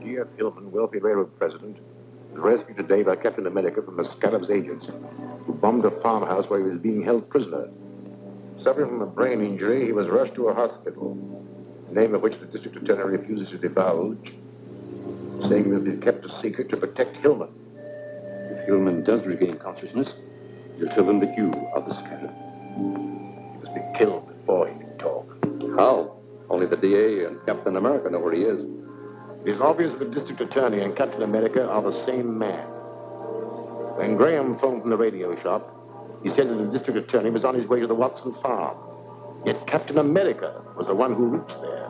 G.F. Hillman, wealthy railroad president, was rescued today by Captain America from the Scarab's agents, who bombed a farmhouse where he was being held prisoner. Suffering from a brain injury, he was rushed to a hospital, the name of which the district attorney refuses to divulge, saying it will be kept a secret to protect Hillman. If Hillman does regain consciousness, you'll tell them that you are the Scarab. He must be killed before he can talk. How? Only the DA and Captain America know where he is. It is obvious that the district attorney and Captain America are the same man. When Graham phoned from the radio shop, he said that the district attorney was on his way to the Watson farm. Yet Captain America was the one who reached there.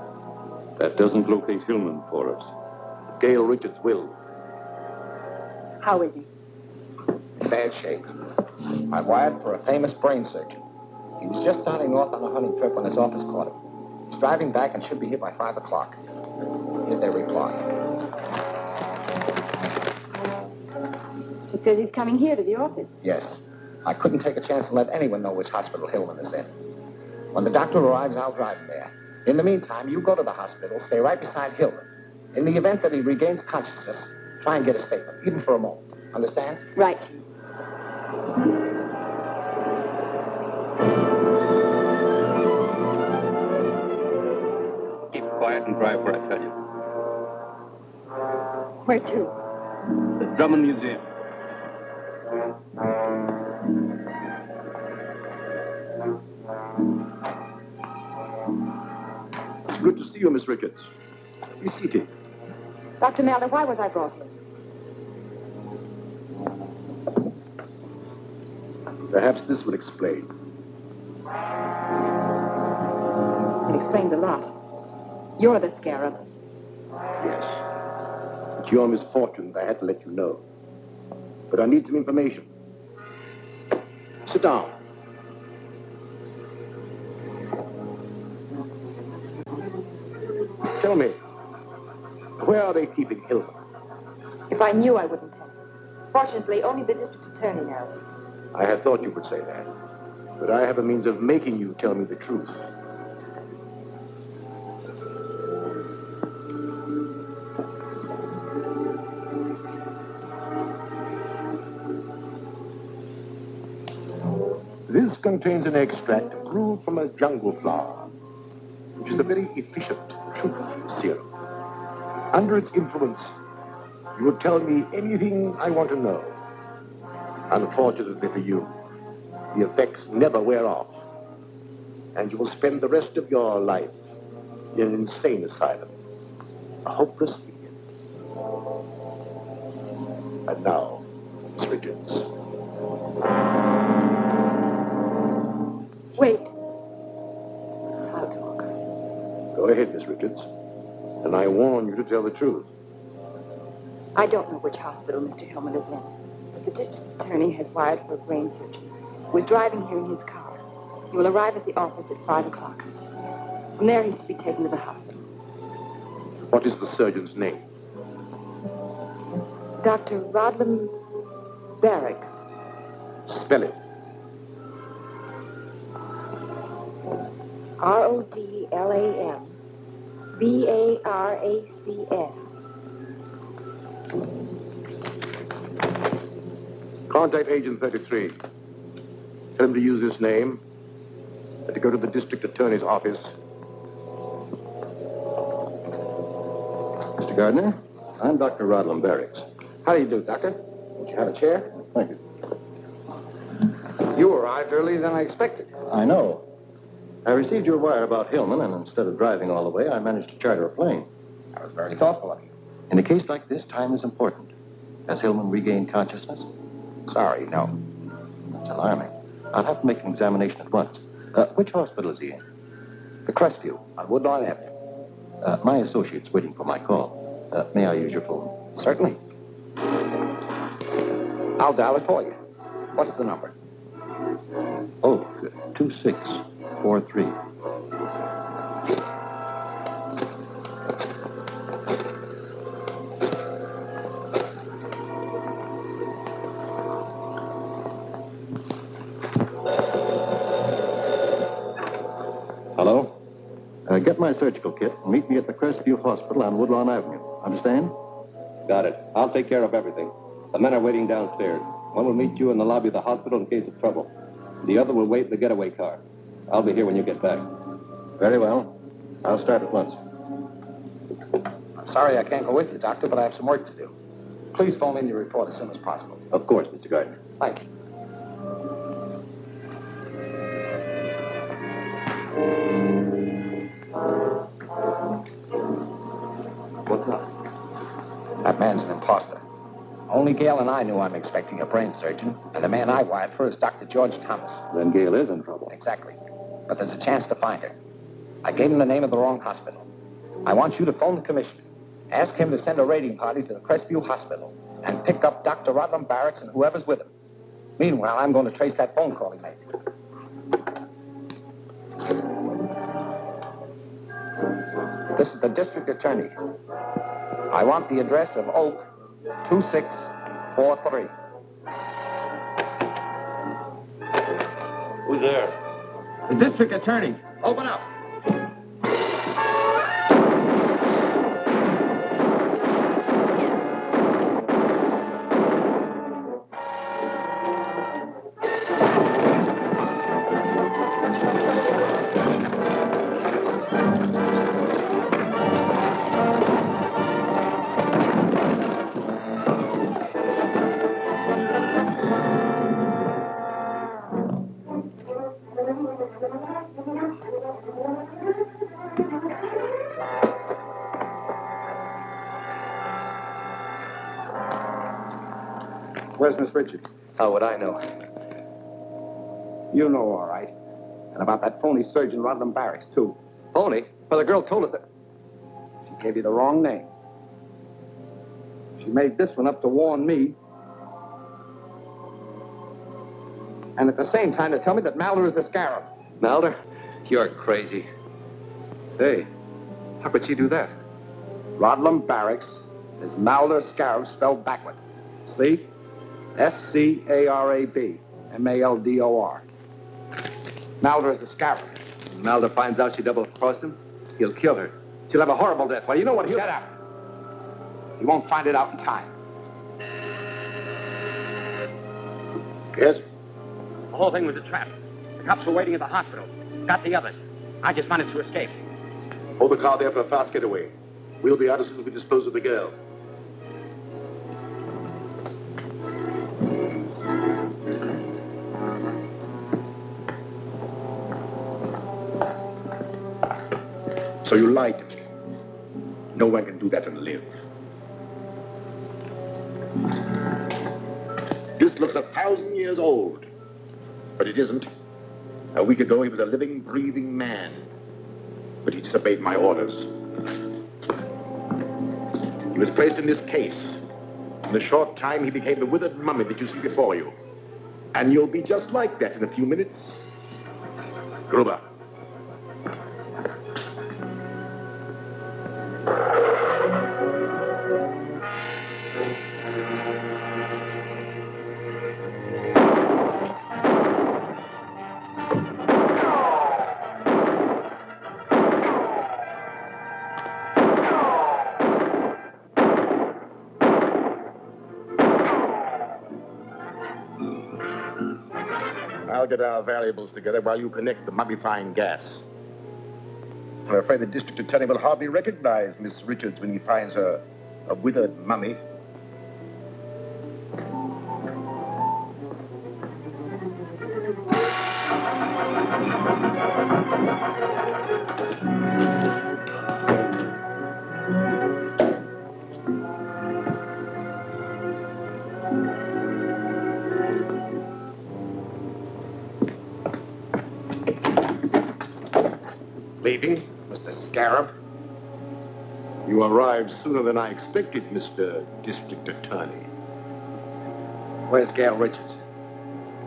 That doesn't locate Hillman for us. Gail Richards will. How is he? Bad shape. I wired for a famous brain surgeon. He was just starting off on a hunting trip when his office caught him. He's driving back and should be here by 5 o'clock. Here's their reply. He says he's coming here to the office. Yes. I couldn't take a chance to let anyone know which hospital Hillman is in. When the doctor arrives, I'll drive him there. In the meantime, you go to the hospital, stay right beside Hillman. In the event that he regains consciousness, try and get a statement, even for a moment. Understand? Right. Keep quiet and drive where I tell you. Where to? The Drummond Museum. It's good to see you, Miss Ricketts. Be seated. Dr. Melder, why was I brought here? Perhaps this would explain. It explains a lot. You're the scarab. Yes. It's your misfortunes I had to let you know. But I need some information. Sit down. Tell me, where are they keeping Hillman? If I knew, I wouldn't tell you. Fortunately, only the district attorney knows. I had thought you would say that. But I have a means of making you tell me the truth. This contains an extract brewed from a jungle flower, which is a very efficient truth serum. Under its influence, you will tell me anything I want to know. Unfortunately for you, the effects never wear off, and you will spend the rest of your life in an insane asylum, a hopeless idiot. And now, Miss Ricketts. Wait. Go ahead, Miss Ricketts. And I warn you to tell the truth. I don't know which hospital Mr. Hillman is in, but the district attorney has wired for a brain surgeon who is driving here in his car. He will arrive at the office at 5 o'clock. From there, he's to be taken to the hospital. What is the surgeon's name? Dr. Rodlam Barracks. Spell it. Rodlam-Barracs. Contact Agent 33. Tell him to use this name and to go to the district attorney's office. Mr. Gardner, I'm Dr. Rodlam Barracks. How do you do, Doctor? Won't you have a chair? Thank you. You arrived earlier than I expected. I know. I received your wire about Hillman, and instead of driving all the way, I managed to charter a plane. That was very thoughtful of you. In a case like this, time is important. Has Hillman regained consciousness? Sorry, no. That's alarming. I'll have to make an examination at once. Which hospital is he in? The Crestview on Woodlawn Avenue. My associate's waiting for my call. May I use your phone? Certainly. I'll dial it for you. What's the number? Oh, 2643. Hello? Get my surgical kit and meet me at the Crestview Hospital on Woodlawn Avenue. Understand? Got it. I'll take care of everything. The men are waiting downstairs. One will meet you in the lobby of the hospital in case of trouble. The other will wait in the getaway car. I'll be here when you get back. Very well. I'll start at once. I'm sorry I can't go with you, Doctor, but I have some work to do. Please phone in your report as soon as possible. Of course, Mr. Gardner. Thank you. What's up? That man's an imposter. Only Gail and I knew I'm expecting a brain surgeon, and the man I wired for is Dr. George Thomas. Then Gail is in trouble. Exactly. But there's a chance to find her. I gave him the name of the wrong hospital. I want you to phone the commissioner. Ask him to send a raiding party to the Crestview Hospital and pick up Dr. Rodlam Barracks and whoever's with him. Meanwhile, I'm going to trace that phone call he made. This is the district attorney. I want the address of Oak 2643. Who's there? The district attorney. Open up. Where's Miss Richards? How would I know? You know, all right. And about that phony surgeon, Rodham Barracks, too. Phony? Well, the girl told us that... She gave you the wrong name. She made this one up to warn me. And at the same time to tell me that Malder is the Scarab. Malder? You're crazy. Hey, how could she do that? Rodlam Barracks is Malder Scarab spelled backward. See? S-C-A-R-A-B. M-A-L-D-O-R. Malder is the Scarab. When Malder finds out she double-crossed him, he'll kill her. She'll have a horrible death. Well, you know what he'll... Shut up. You won't find it out in time. Yes? The whole thing was a trap. The cops were waiting at the hospital. Got the others. I just managed to escape. Hold the car there for a fast getaway. We'll be out as soon as we dispose of the girl. So you lied to me. No one can do that and live. This looks 1,000 years old. But it isn't. A week ago, he was a living, breathing man. But he disobeyed my orders. He was placed in this case. In a short time, he became the withered mummy that you see before you. And you'll be just like that in a few minutes. Gruber. I'll get our valuables together while you connect the mummifying gas. I'm afraid the district attorney will hardly recognize Miss Richards when he finds her a withered mummy. Leaving, Mr. Scarab? You arrived sooner than I expected, Mr. District Attorney. Where's Gail Richards?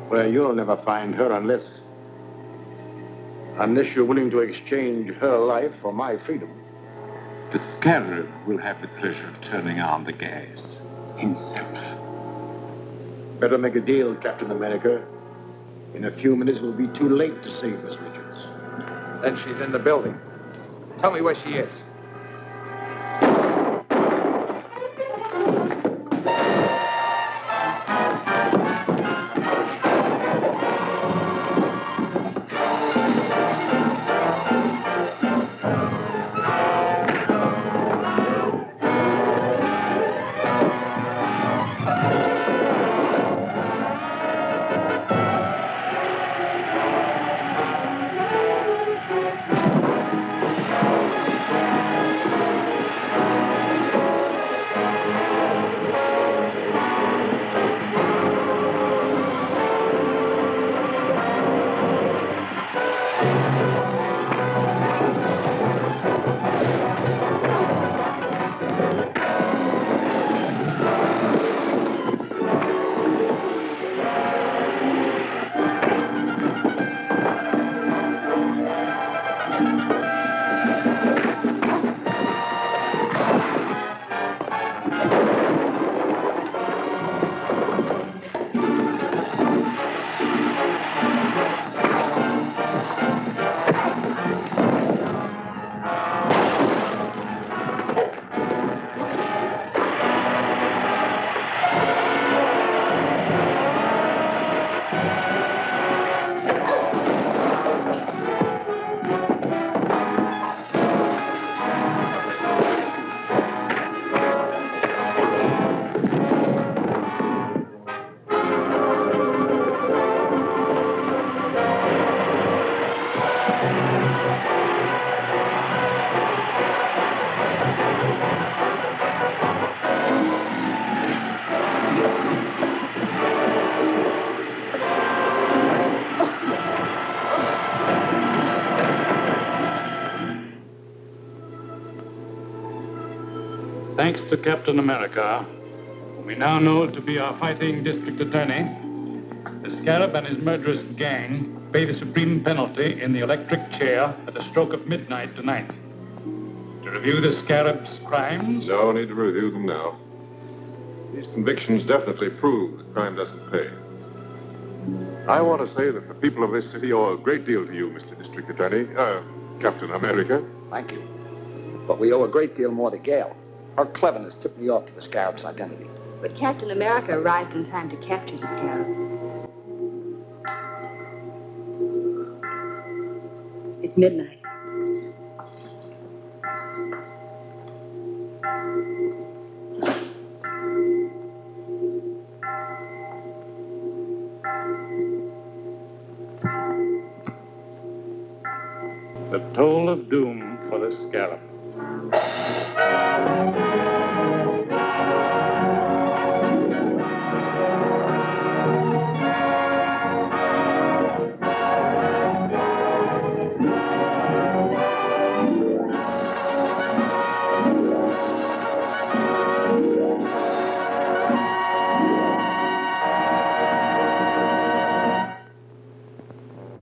Well, you'll never find her unless you're willing to exchange her life for my freedom. The Scarab will have the pleasure of turning on the gas himself. Better make a deal, Captain America. In a few minutes, it will be too late to save Miss Richards. Then she's in the building. Tell me where she is. Thanks to Captain America, whom we now know to be our fighting district attorney, the Scarab and his murderous gang pay the supreme penalty in the electric chair at the stroke of midnight tonight. To review the Scarab's crimes... No need to review them now. These convictions definitely prove that crime doesn't pay. I want to say that the people of this city owe a great deal to you, Mr. District Attorney, Captain America. Thank you. But we owe a great deal more to Gail. Her cleverness tipped me off to the Scarab's identity. But Captain America arrived in time to capture the Scarab. It's midnight. The toll of doom for the Scarab.